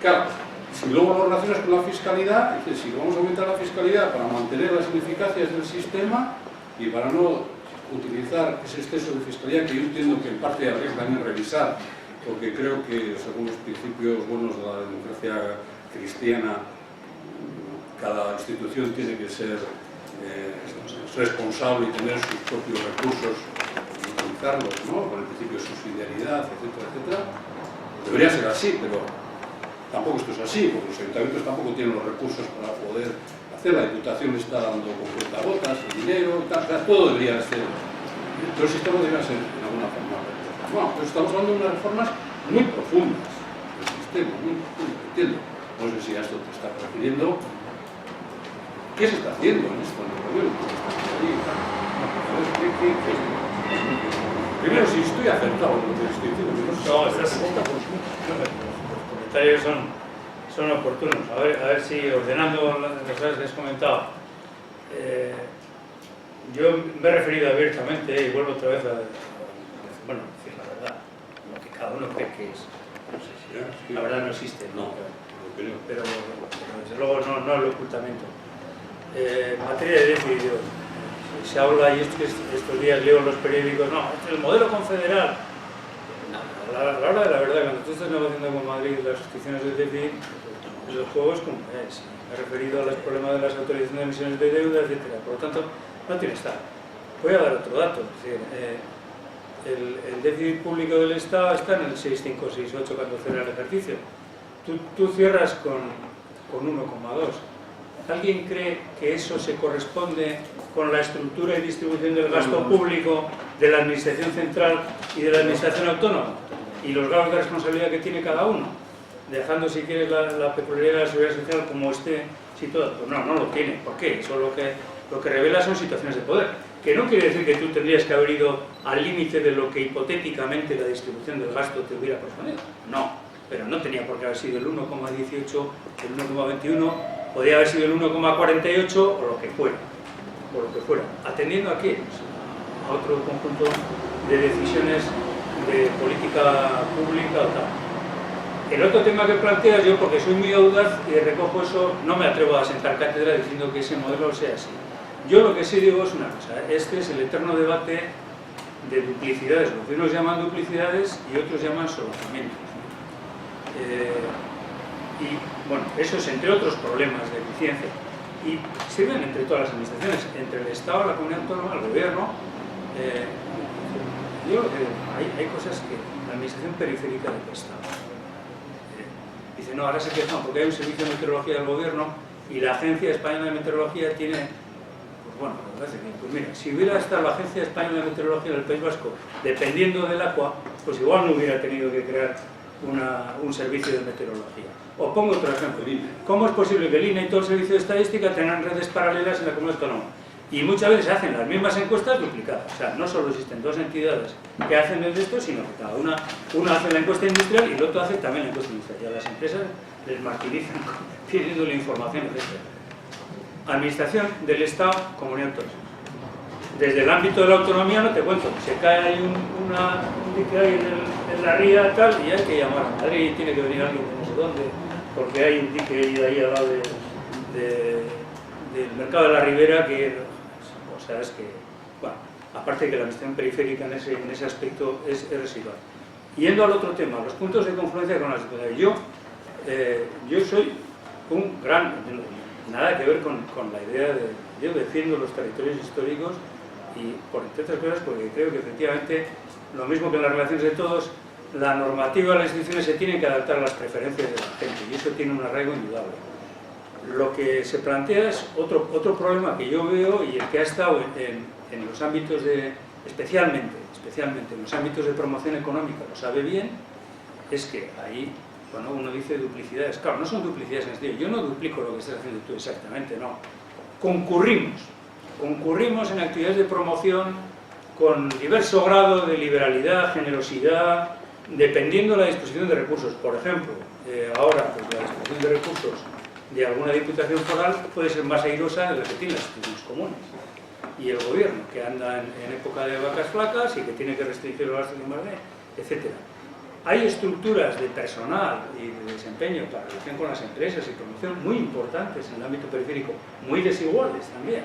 Claro, si luego lo relacionas con la fiscalidad, dices, si vamos a aumentar la fiscalidad para mantener las ineficacias del sistema y para no utilizar ese exceso de fiscalidad que yo entiendo que en parte habría que también revisar, porque creo que según los principios buenos de la democracia cristiana, cada institución tiene que ser responsable y tener sus propios recursos y utilizarlos, ¿no? Con el principio de subsidiariedad, etcétera, etcétera. Debería ser así, pero tampoco esto es así, porque los ayuntamientos tampoco tienen los recursos para poder hacer. La Diputación está dando con cuentagotas, el dinero, y tal, o sea, todo debería ser. Todo el sistema debería ser de alguna forma. Bueno, pues estamos hablando de unas reformas muy profundas del sistema, muy profundas, entiendo. No sé si a esto te estás refiriendo. ¿Qué se está haciendo en esto en el gobierno? Primero, si estoy acertado en lo que estoy diciendo. Los comentarios son oportunos. A ver si ordenando las cosas que has comentado. Yo me he referido abiertamente y vuelvo otra vez a decir la verdad, lo que cada uno cree que es. No sé si la verdad no existe, no, pero desde luego no el ocultamiento. En materia de déficit, se habla, y estos días leo en los periódicos, no, este es el modelo confederal. No, a la hora de la verdad, cuando tú estás negociando con Madrid las restricciones del déficit, los juegos como es. Me he referido a los problemas de las autorizaciones de emisiones de deuda, etc. Por lo tanto, no tiene Estado. Voy a dar otro dato. Es decir, el déficit público del Estado está en el 6,5-6,8 cuando cierra el ejercicio. Tú cierras con 1,2. ¿Alguien cree que eso se corresponde con la estructura y distribución del gasto público de la Administración Central y de la Administración Autónoma? Y los grados de responsabilidad que tiene cada uno, dejando, si quieres, la peculiaridad de la seguridad social como esté situado. Pues no lo tiene. ¿Por qué? Eso lo que revela son situaciones de poder. Que no quiere decir que tú tendrías que haber ido al límite de lo que hipotéticamente la distribución del gasto te hubiera correspondido. No, pero no tenía por qué haber sido el 1,18, el 1,21, podría haber sido el 1,48 o lo que fuera. ¿Atendiendo a qué? A otro conjunto de decisiones de política pública o tal. El otro tema que planteas, yo porque soy muy audaz y recojo eso, no me atrevo a sentar cátedra diciendo que ese modelo sea así. Yo lo que sí digo es una cosa, este es el eterno debate de duplicidades, lo que unos llaman duplicidades y otros llaman solapamientos. Y bueno, eso es entre otros problemas de eficiencia. Y sirven entre todas las administraciones, entre el Estado, la comunidad autónoma, el gobierno. Yo hay cosas que la administración periférica del Estado dice, no, ahora se quejan porque hay un servicio de meteorología del gobierno y la Agencia Española de Meteorología tiene, pues bueno, pues mira, si hubiera estado la Agencia Española de Meteorología en el País Vasco dependiendo del agua, pues igual no hubiera tenido que crear un servicio de meteorología. Os pongo otro ejemplo. ¿Cómo es posible que el INE y todo el servicio de estadística tengan redes paralelas en la comunidad autónoma? Y muchas veces se hacen las mismas encuestas duplicadas. O sea, no solo existen dos entidades que hacen el de esto, sino que cada una hace la encuesta industrial y el otro hace también la encuesta industrial. Y a las empresas les martirizan pidiéndole información, etc. Administración del Estado, comunidad autónoma. Desde el ámbito de la autonomía no te cuento. Se cae ahí un dique ahí en la ría tal y hay que llamar a Madrid, tiene que venir alguien de no sé dónde, porque hay un dique ahí al lado del mercado de la Ribera que, o sea, es que, bueno, aparte de que la administración periférica en ese aspecto es residual. Yendo al otro tema, los puntos de confluencia con las ciudades. Yo soy un gran, nada que ver con la idea de, yo defiendo los territorios históricos y por entre otras cosas porque creo que efectivamente, lo mismo que en las relaciones de todos, la normativa de las instituciones se tiene que adaptar a las preferencias de la gente y eso tiene un arraigo indudable. Lo que se plantea es otro problema que yo veo y el que ha estado en los ámbitos de, especialmente en los ámbitos de promoción económica, lo sabe bien, es que ahí, cuando uno dice duplicidades, claro, no son duplicidades en el sentido, yo no duplico lo que estás haciendo tú exactamente, no. Concurrimos en actividades de promoción con diverso grado de liberalidad, generosidad, dependiendo de la disposición de recursos. Por ejemplo, ahora pues, la disposición de recursos de alguna diputación foral puede ser más airosa de la que tienen las instituciones comunes. Y el gobierno, que anda en época de vacas flacas y que tiene que restringir los gastos de más de, etc. hay estructuras de personal y de desempeño para relación con las empresas y promoción muy importantes en el ámbito periférico, muy desiguales también.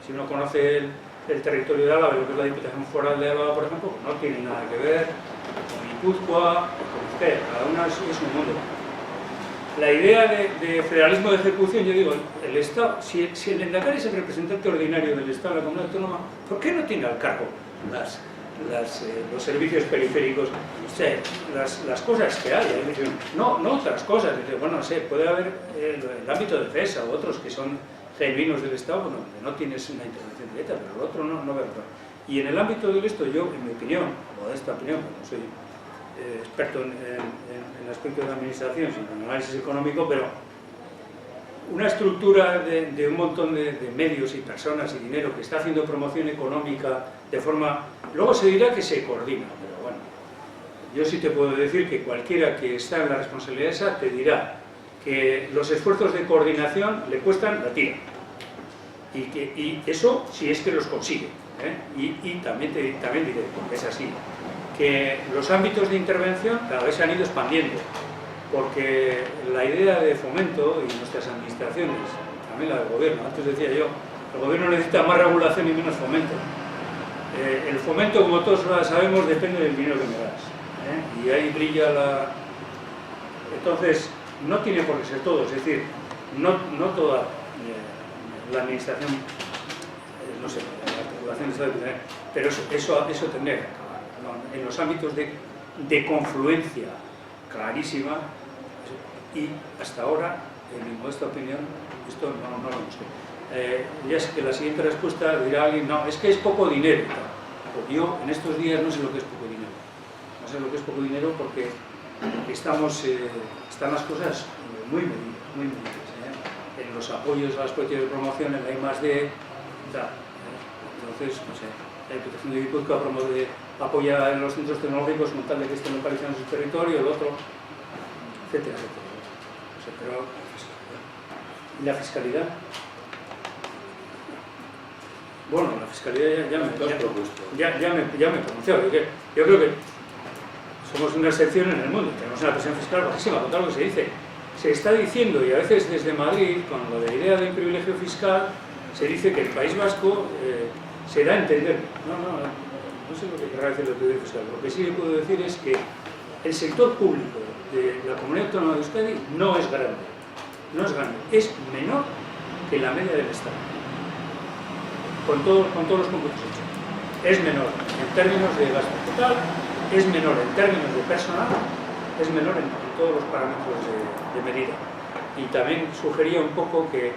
Si uno conoce el territorio de Álava, lo que es la Diputación Foral de Álava, por ejemplo, pues no tiene nada que ver con Guipúzcoa, con usted, cada una es un mundo. La idea de federalismo de ejecución, yo digo, el Estado, si el Lehendakari es el representante ordinario del Estado en la comunidad autónoma, ¿por qué no tiene al cargo los servicios periféricos? O sea, las cosas que hay, no otras cosas. Bueno, no sé, puede haber el ámbito de defensa u otros que son genuinos del Estado, bueno, donde no tienes una intervención directa, pero el otro no veo. Y en el ámbito del esto, yo, en mi opinión, modesta opinión, porque no soy experto en aspectos de administración, sino en análisis económico, pero una estructura de un montón de medios y personas y dinero que está haciendo promoción económica de forma... Luego se dirá que se coordina, pero bueno, yo sí te puedo decir que cualquiera que está en la responsabilidad esa te dirá que los esfuerzos de coordinación le cuestan la tira. Y eso si es que los consigue. Y también diré, porque es así, que los ámbitos de intervención cada vez se han ido expandiendo, porque la idea de fomento y nuestras administraciones, también la del gobierno, antes decía yo, el gobierno necesita más regulación y menos fomento. El fomento, como todos sabemos, depende del dinero que me das, y ahí brilla la... Entonces, no tiene por qué ser todo, es decir, no toda la administración, no sé, la articulación está de tener, pero eso tendría que acabar, ¿no? En los ámbitos de confluencia clarísima, y hasta ahora, en mi modesta opinión, esto no lo hemos hecho. Ya sé que la siguiente respuesta dirá alguien, no, es que es poco dinero. Pues yo en estos días no sé lo que es poco dinero. No sé lo que es poco dinero porque están las cosas muy medidas, en los apoyos a las políticas de promoción, en la I+D, entonces, no sé, la Diputación de Guipúzcoa apoya en los centros tecnológicos con tal de que estén localizados en su territorio, el otro, etcétera, etcétera. No sé, pero ¿y la fiscalidad? Bueno, la fiscalidad ya me he pronunciado. Yo creo que somos una excepción en el mundo, tenemos una presión fiscal bajísima, con todo lo que se dice. Se está diciendo, y a veces desde Madrid, con lo de la idea del privilegio fiscal, se dice que el País Vasco se da a entender. No sé lo que querrá decir el privilegio fiscal. Lo que sí le puedo decir es que el sector público de la Comunidad Autónoma de Euskadi no es grande. No es grande, es menor que la media del Estado. Con todos los cómputos hechos. Es menor en términos de gasto total, es menor en términos de personal, es menor en todos los parámetros de medida. Y también sugería un poco que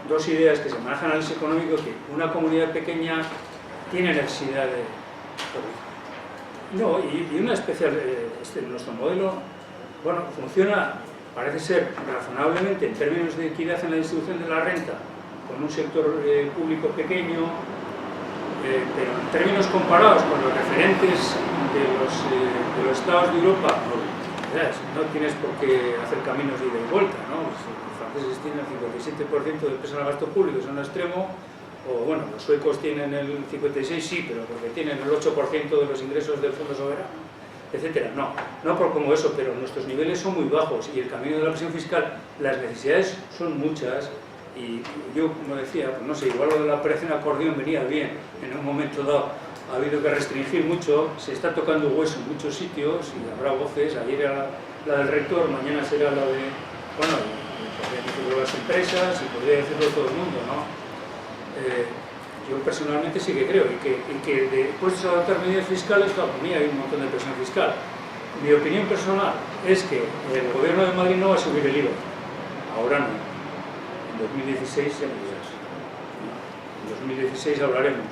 dos ideas que se manejan al análisis económico, que una comunidad pequeña tiene necesidad de... No, y una especial... nuestro modelo, bueno, funciona, parece ser razonablemente en términos de equidad en la distribución de la renta, con un sector público pequeño, pero en términos comparados con los referentes de los estados de Europa, no tienes por qué hacer caminos de ida y vuelta, ¿no? Los franceses tienen el 57% del peso en el gasto público, es un extremo, o bueno, los suecos tienen el 56%, sí, pero porque tienen el 8% de los ingresos del Fondo Soberano, etcétera. No por como eso, pero nuestros niveles son muy bajos y el camino de la presión fiscal, las necesidades son muchas. Y yo, como decía, pues no sé, igual lo de la operación acordeón venía bien en un momento dado, ha habido que restringir mucho, se está tocando hueso en muchos sitios y habrá voces, ayer era la del rector, mañana será la de, bueno, podría decirlo las empresas y podría decirlo todo el mundo, ¿no? Yo personalmente sí que creo y que después de adoptar medidas fiscales, claro, para mí hay un montón de presión fiscal. Mi opinión personal es que el gobierno de Madrid no va a subir el IVA, ahora no. En 2016 ya me dirás. En 2016 hablaremos.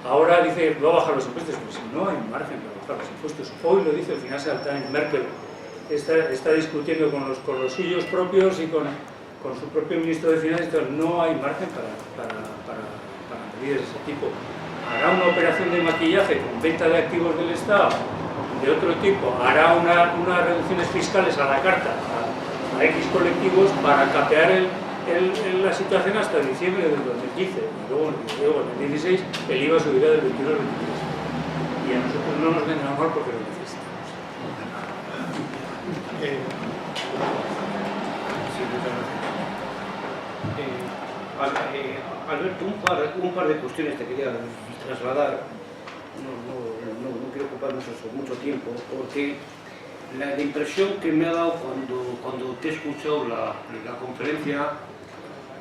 Ahora dice, va a bajar los impuestos, pero si no hay margen para bajar los impuestos. Hoy lo dice el Financial Times, Merkel está discutiendo con los suyos propios y con su propio ministro de Finanzas, no hay margen para medidas de ese tipo. Hará una operación de maquillaje con venta de activos del Estado, de otro tipo, hará unas reducciones fiscales a la carta a X colectivos para capear la situación hasta diciembre del 2015 y luego en el 2016 el IVA subirá del 21 al 23 y a nosotros no nos vendrá mejor porque lo necesitamos. Alberto, un par de cuestiones te quería trasladar. No quiero ocupar mucho tiempo, porque la impresión que me ha dado cuando te he escuchado la conferencia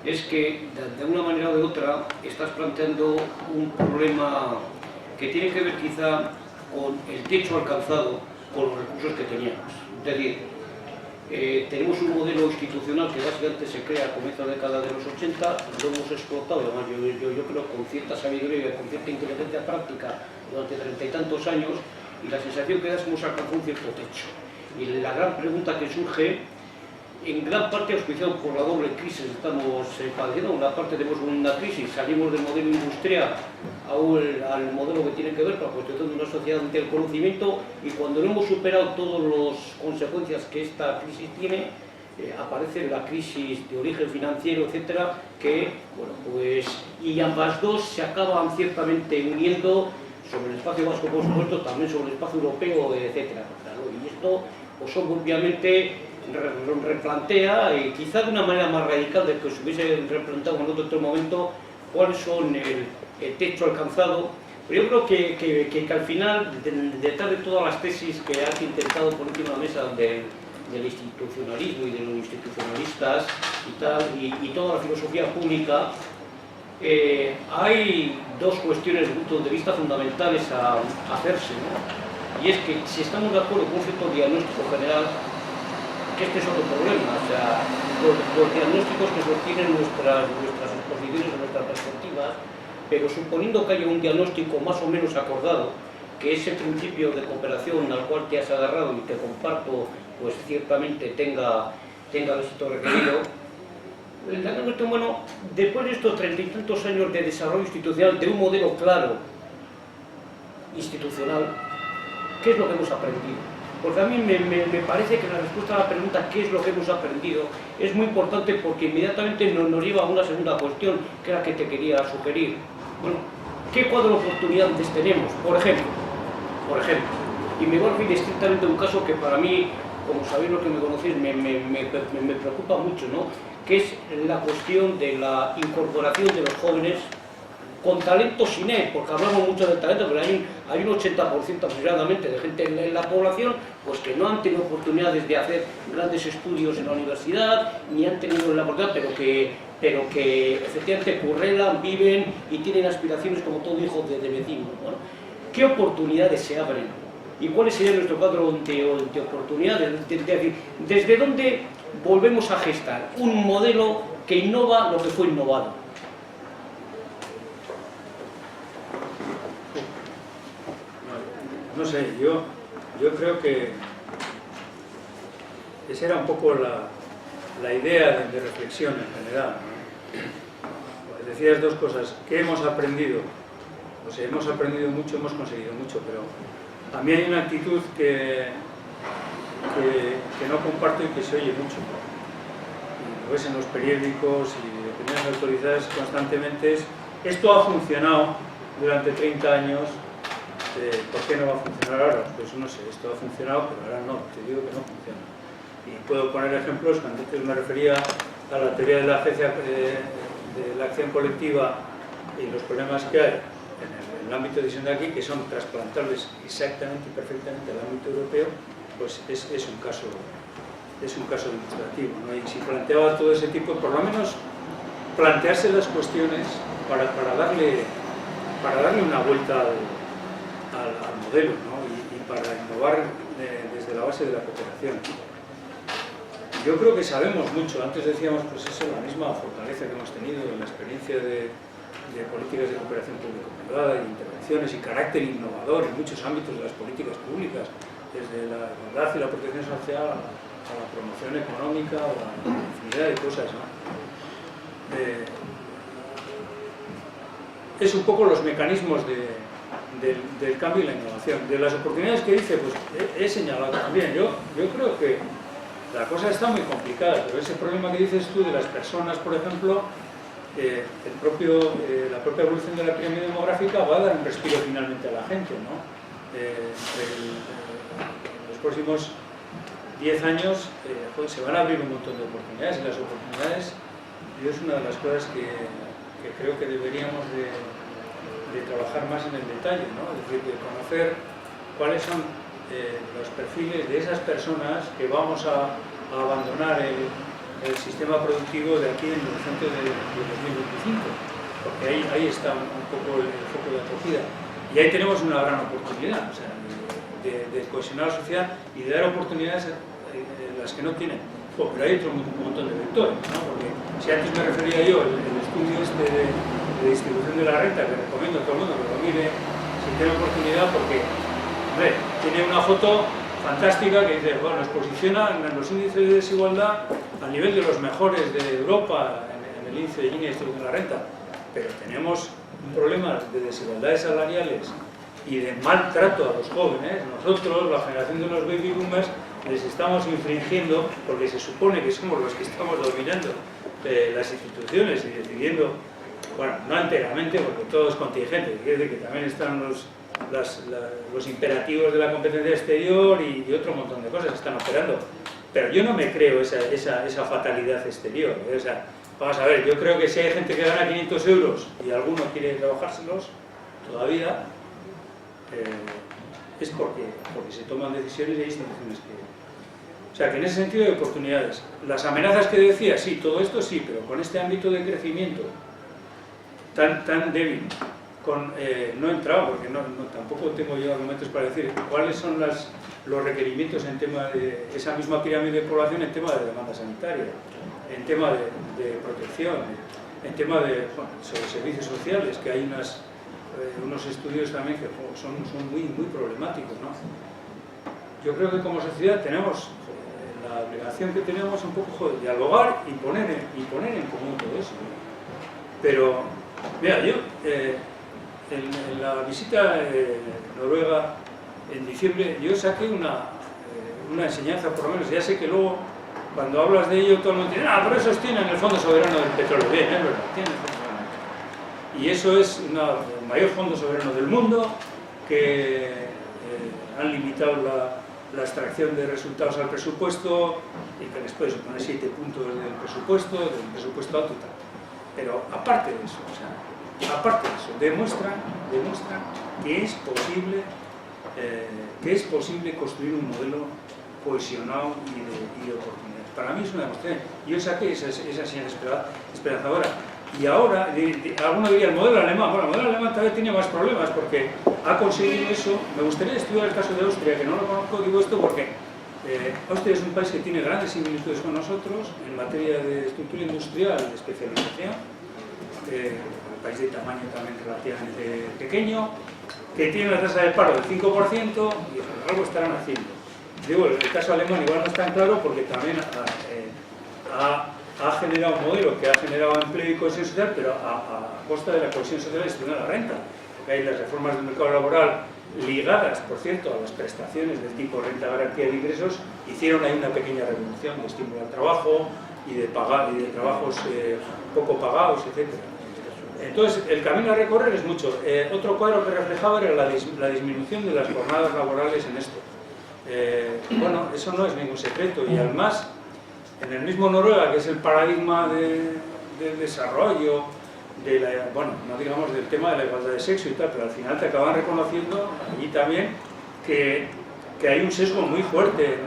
es que de una manera o de otra estás planteando un problema que tiene que ver quizá con el techo alcanzado con los recursos que teníamos. Es decir, tenemos un modelo institucional que básicamente se crea a comienzos de la década de los 80, lo hemos explotado, además yo creo con cierta sabiduría y con cierta inteligencia práctica durante 30 y tantos años, y la sensación que da es que hemos alcanzado un cierto techo. Y la gran pregunta que surge, en gran parte auspiciado por la doble crisis que estamos padeciendo. En una parte tenemos una crisis, salimos del modelo industrial al modelo que tiene que ver con la construcción de una sociedad del conocimiento, y cuando no hemos superado todas las consecuencias que esta crisis tiene, aparece la crisis de origen financiero, etcétera, que, bueno, pues, y ambas dos se acaban ciertamente uniendo sobre el espacio vasco, por supuesto, también sobre el espacio europeo, etcétera, ¿no? Y esto, pues, obviamente replantea, quizá de una manera más radical de que se hubiese replanteado en otro momento, cuáles son el techo alcanzado. Pero yo creo que al final, detrás de todas las tesis que has intentado poner encima de la mesa del institucionalismo y de los institucionalistas y tal, y toda la filosofía pública, hay dos cuestiones desde un punto de vista fundamentales a hacerse, ¿no? Y es que si estamos de acuerdo con un cierto diagnóstico general, que este es otro problema, o sea, los diagnósticos que sostienen nuestras exposiciones, nuestras perspectivas, pero suponiendo que haya un diagnóstico más o menos acordado, que ese principio de cooperación al cual te has agarrado y que comparto, pues ciertamente tenga el éxito requerido, el diagnóstico, bueno, después de estos 30 y tantos años de desarrollo institucional, de un modelo claro institucional, ¿qué es lo que hemos aprendido? Porque a mí me parece que la respuesta a la pregunta ¿qué es lo que hemos aprendido? Es muy importante, porque inmediatamente nos lleva a una segunda cuestión, que era la que te quería sugerir. Bueno, ¿qué cuadro de oportunidades tenemos? Por ejemplo, y me voy a referir estrictamente a un caso que para mí, como sabéis los que me conocéis, me preocupa mucho, ¿no? Que es la cuestión de la incorporación de los jóvenes con talento sin él, porque hablamos mucho del talento, pero hay un 80% aproximadamente de gente en la población pues que no han tenido oportunidades de hacer grandes estudios en la universidad, ni han tenido la oportunidad, pero que efectivamente currelan, viven y tienen aspiraciones como todo hijo de vecino, ¿no? ¿Qué oportunidades se abren? ¿Y cuál sería nuestro cuadro de oportunidades? ¿Desde dónde volvemos a gestar un modelo que innova lo que fue innovado? No sé, yo creo que esa era un poco la idea de reflexión en general, ¿no? Pues decías dos cosas. ¿Qué hemos aprendido? O sea, hemos aprendido mucho, hemos conseguido mucho, pero a mí hay una actitud que no comparto y que se oye mucho. Y lo ves en los periódicos y opiniones autorizadas constantemente. Esto ha funcionado durante 30 años. ¿Por qué no va a funcionar ahora? Pues no sé, esto ha funcionado, pero ahora no, te digo que no funciona. Y puedo poner ejemplos, cuando antes me refería a la teoría de la acción colectiva y los problemas que hay en el ámbito de decisión de aquí, que son trasplantables exactamente y perfectamente al ámbito europeo, pues es un caso demostrativo, ¿no? Y si planteaba todo ese tipo, por lo menos plantearse las cuestiones para darle una vuelta al modelo, ¿no? y para innovar desde la base de la cooperación. Yo creo que sabemos mucho. Antes decíamos, pues eso, la misma fortaleza que hemos tenido en la experiencia de políticas de cooperación público-privada, y intervenciones y carácter innovador en muchos ámbitos de las políticas públicas, desde la igualdad y la protección social a la promoción económica, o a la infinidad de cosas, ¿no? Es un poco los mecanismos del cambio y la innovación. De las oportunidades que dice, pues he señalado también. Yo creo que la cosa está muy complicada, pero ese problema que dices tú de las personas, por ejemplo, la propia evolución de la pirámide demográfica va a dar un respiro finalmente a la gente, ¿no? Los próximos 10 años joder, se van a abrir un montón de oportunidades, y las oportunidades yo es una de las cosas que creo que deberíamos de trabajar más en el detalle, ¿no? Es decir, de conocer cuáles son los perfiles de esas personas que vamos a abandonar el sistema productivo de aquí en el horizonte de 2025, porque ahí está un poco el foco de acogida. Y ahí tenemos una gran oportunidad, o sea, de cohesionar la sociedad y de dar oportunidades a las que no tienen. Pero hay otro montón de vectores, ¿no? Porque si antes me refería yo al estudio este de distribución de la renta, que recomiendo a todo el mundo que lo mire si tiene oportunidad, porque hombre, tiene una foto fantástica que dice, bueno, nos posiciona en los índices de desigualdad a nivel de los mejores de Europa en el índice de Gini de distribución de la renta, pero tenemos un problema de desigualdades salariales y de maltrato a los jóvenes. Nosotros, la generación de los baby boomers, les estamos infringiendo, porque se supone que somos los que estamos dominando las instituciones y decidiendo, bueno, no enteramente, porque todo es contingente, quiere decir que también están los imperativos de la competencia exterior y otro montón de cosas que están operando. Pero yo no me creo esa fatalidad exterior. O sea, vamos a ver, yo creo que si hay gente que gana 500 euros y alguno quiere trabajárselos todavía, es porque se toman decisiones y hay instituciones que... O sea, que en ese sentido hay oportunidades. Las amenazas que decía, sí, todo esto sí, pero con este ámbito de crecimiento tan débil, no he entrado, porque tampoco tengo yo argumentos para decir cuáles son los requerimientos en tema de esa misma pirámide de población en tema de demanda sanitaria, en tema de protección, en tema de sobre servicios sociales, que hay unos estudios también que son muy problemáticos, ¿no? Yo creo que como sociedad tenemos la obligación que tenemos un poco de dialogar y poner en común todo eso, ¿no? Pero, mira, yo en la visita a Noruega en diciembre, yo saqué una enseñanza, por lo menos. Ya sé que luego, cuando hablas de ello, todo el mundo dice, pero esos tienen el Fondo Soberano del Petróleo. Bien, es verdad, tienen el Fondo Soberano. Y eso es el mayor fondo soberano del mundo, que han limitado la extracción de resultados al presupuesto y que les puede suponer 7 puntos del presupuesto alto y tal. Pero aparte de eso, demuestran que es posible construir un modelo cohesionado y de oportunidades. Para mí es una demostración. Yo saqué esa señal esperanzadora. Y ahora, alguno diría, el modelo alemán. Bueno, el modelo alemán tal vez tiene más problemas porque ha conseguido eso. Me gustaría estudiar el caso de Austria, que no lo conozco. Digo esto porque Austria es un país que tiene grandes similitudes con nosotros en materia de estructura industrial y de especialización. Un país de tamaño también relativamente pequeño, que tiene una tasa de paro del 5% y algo estarán haciendo. Digo, el caso alemán igual no es tan claro porque también ha generado un modelo que ha generado empleo y cohesión social, pero a costa de la cohesión social y distribución de la renta. Porque hay las reformas del mercado laboral ligadas, por cierto, a las prestaciones del tipo renta garantía de ingresos, hicieron ahí una pequeña revolución de estímulo al trabajo y de trabajos poco pagados, etc. Entonces, el camino a recorrer es mucho. Otro cuadro que reflejaba era la disminución de las jornadas laborales en esto. Bueno, eso no es ningún secreto y además, en el mismo Noruega, que es el paradigma del desarrollo, bueno, no digamos del tema de la igualdad de sexo y tal, pero al final te acaban reconociendo allí también que hay un sesgo muy fuerte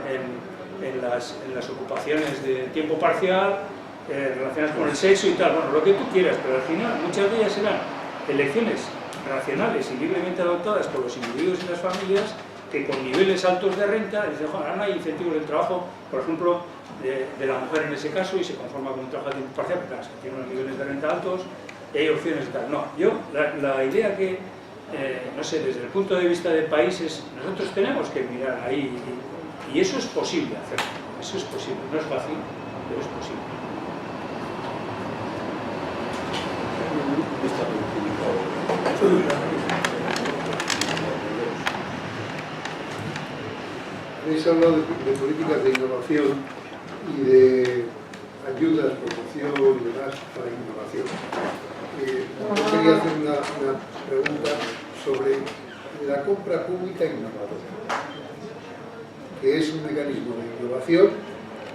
en las ocupaciones de tiempo parcial, relacionadas con el sexo y tal, bueno, lo que tú quieras, pero al final muchas de ellas eran elecciones racionales y libremente adoptadas por los individuos y las familias que con niveles altos de renta dicen, ahora no hay incentivos del trabajo, por ejemplo, de la mujer en ese caso, y se conforma con un trabajo a tiempo parcial, porque las que tienen unos niveles de renta altos, y hay opciones y tal. No, yo, la idea que, no sé, desde el punto de vista de países, nosotros tenemos que mirar ahí, y eso es posible hacerlo, eso es posible, no es fácil, pero es posible. Habéis hablado de políticas de innovación y de ayudas, promoción y demás para innovación. Yo quería hacer una pregunta sobre la compra pública innovadora. que es un mecanismo de innovación,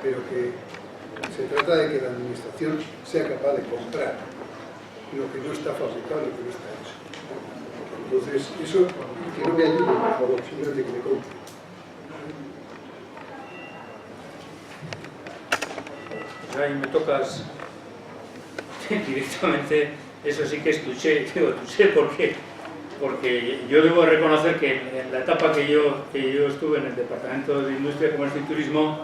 pero que se trata de que la administración sea capaz de comprar lo que no está fabricado, lo que no está hecho. Entonces, eso, que no me ayude, por favor, simplemente que me compre. Pues ahí me tocas directamente, eso sí que es touché, digo touché porque yo debo reconocer que en la etapa que yo estuve en el Departamento de Industria, Comercio y Turismo,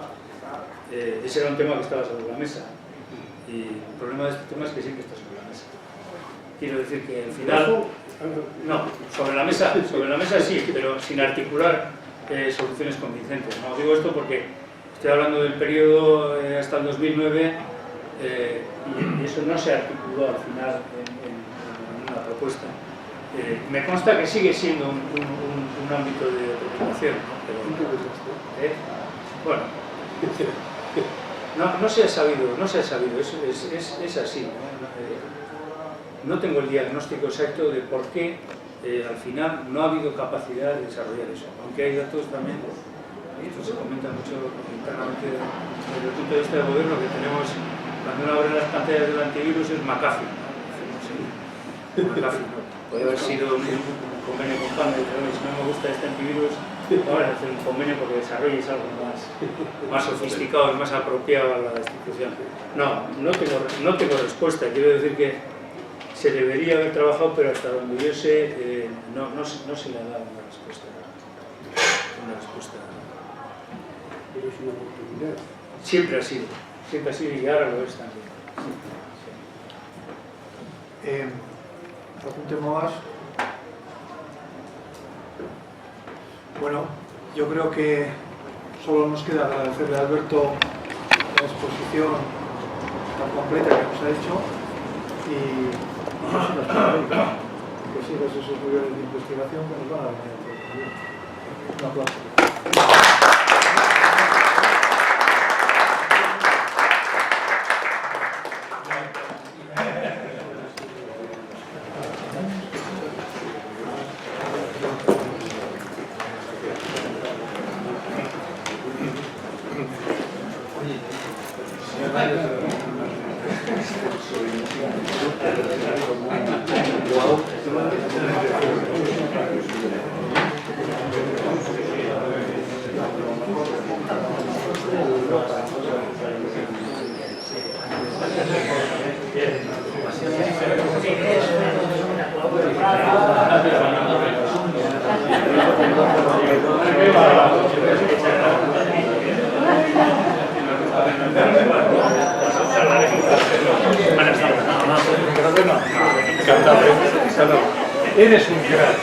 ese era un tema que estaba sobre la mesa. Y el problema de este tema es que siempre está sobre la mesa. Quiero decir que al final... No, sobre la mesa sí, pero sin articular soluciones convincentes. No digo esto porque estoy hablando del periodo hasta el 2009 y eso no se articuló al final en una propuesta. Me consta que sigue siendo un ámbito de preocupación, ¿no? Pero, bueno, no se ha sabido, es así, ¿no? No tengo el diagnóstico exacto de por qué al final no ha habido capacidad de desarrollar eso, aunque hay datos también, y esto se comenta mucho internamente desde el punto de vista del gobierno, que tenemos, cuando uno abre las pantallas del antivirus es McAfee, ¿no? McAfee, ¿no? Puede haber sido un convenio con Panda y si no me gusta este antivirus, vamos a hacer un convenio porque desarrolles algo más sofisticado y más apropiado a la institución. No tengo respuesta, quiero decir que se debería haber trabajado, pero hasta donde yo sé, no se le ha dado una respuesta. Pero es una oportunidad. Siempre ha sido y ahora lo es también. ¿Algún tema más? Bueno, yo creo que solo nos queda agradecerle a Alberto la exposición tan completa que nos ha hecho y que sigas esos niveles de investigación que nos van a venir. Un aplauso. Eres un crack.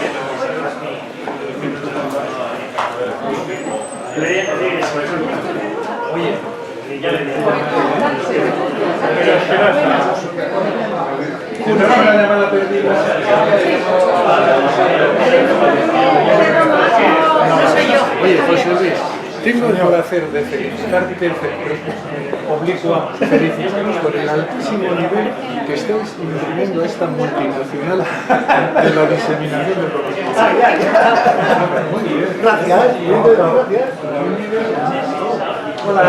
Oye, ya le digo. Una hora llamada perdida. Oye, José Luis, tengo el placer de felicitarte oblicua felicitaros por el altísimo nivel que estáis imprimiendo a esta multinacional de la diseminación de productos. Muy bien. Gracias. Hola,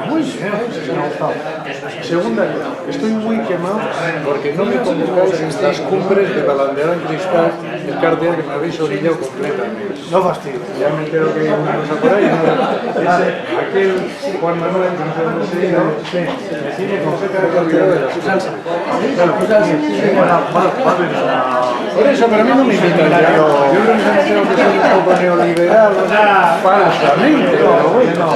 muy bien, me ha gustado. Segunda, estoy muy quemado porque no me convocáis en estas cumbres de balandear en cristal el cartel que me habéis orillado completamente. No fastidio. Ya me entero que hay una cosa por ahí. Aquel Juan Manuel, no sé, me tiene completa de calidad de la salsa. Por eso, pero a mí no me invitan. Yo creo que se me tengo que ser un poco neoliberal, falsamente. Pero bueno,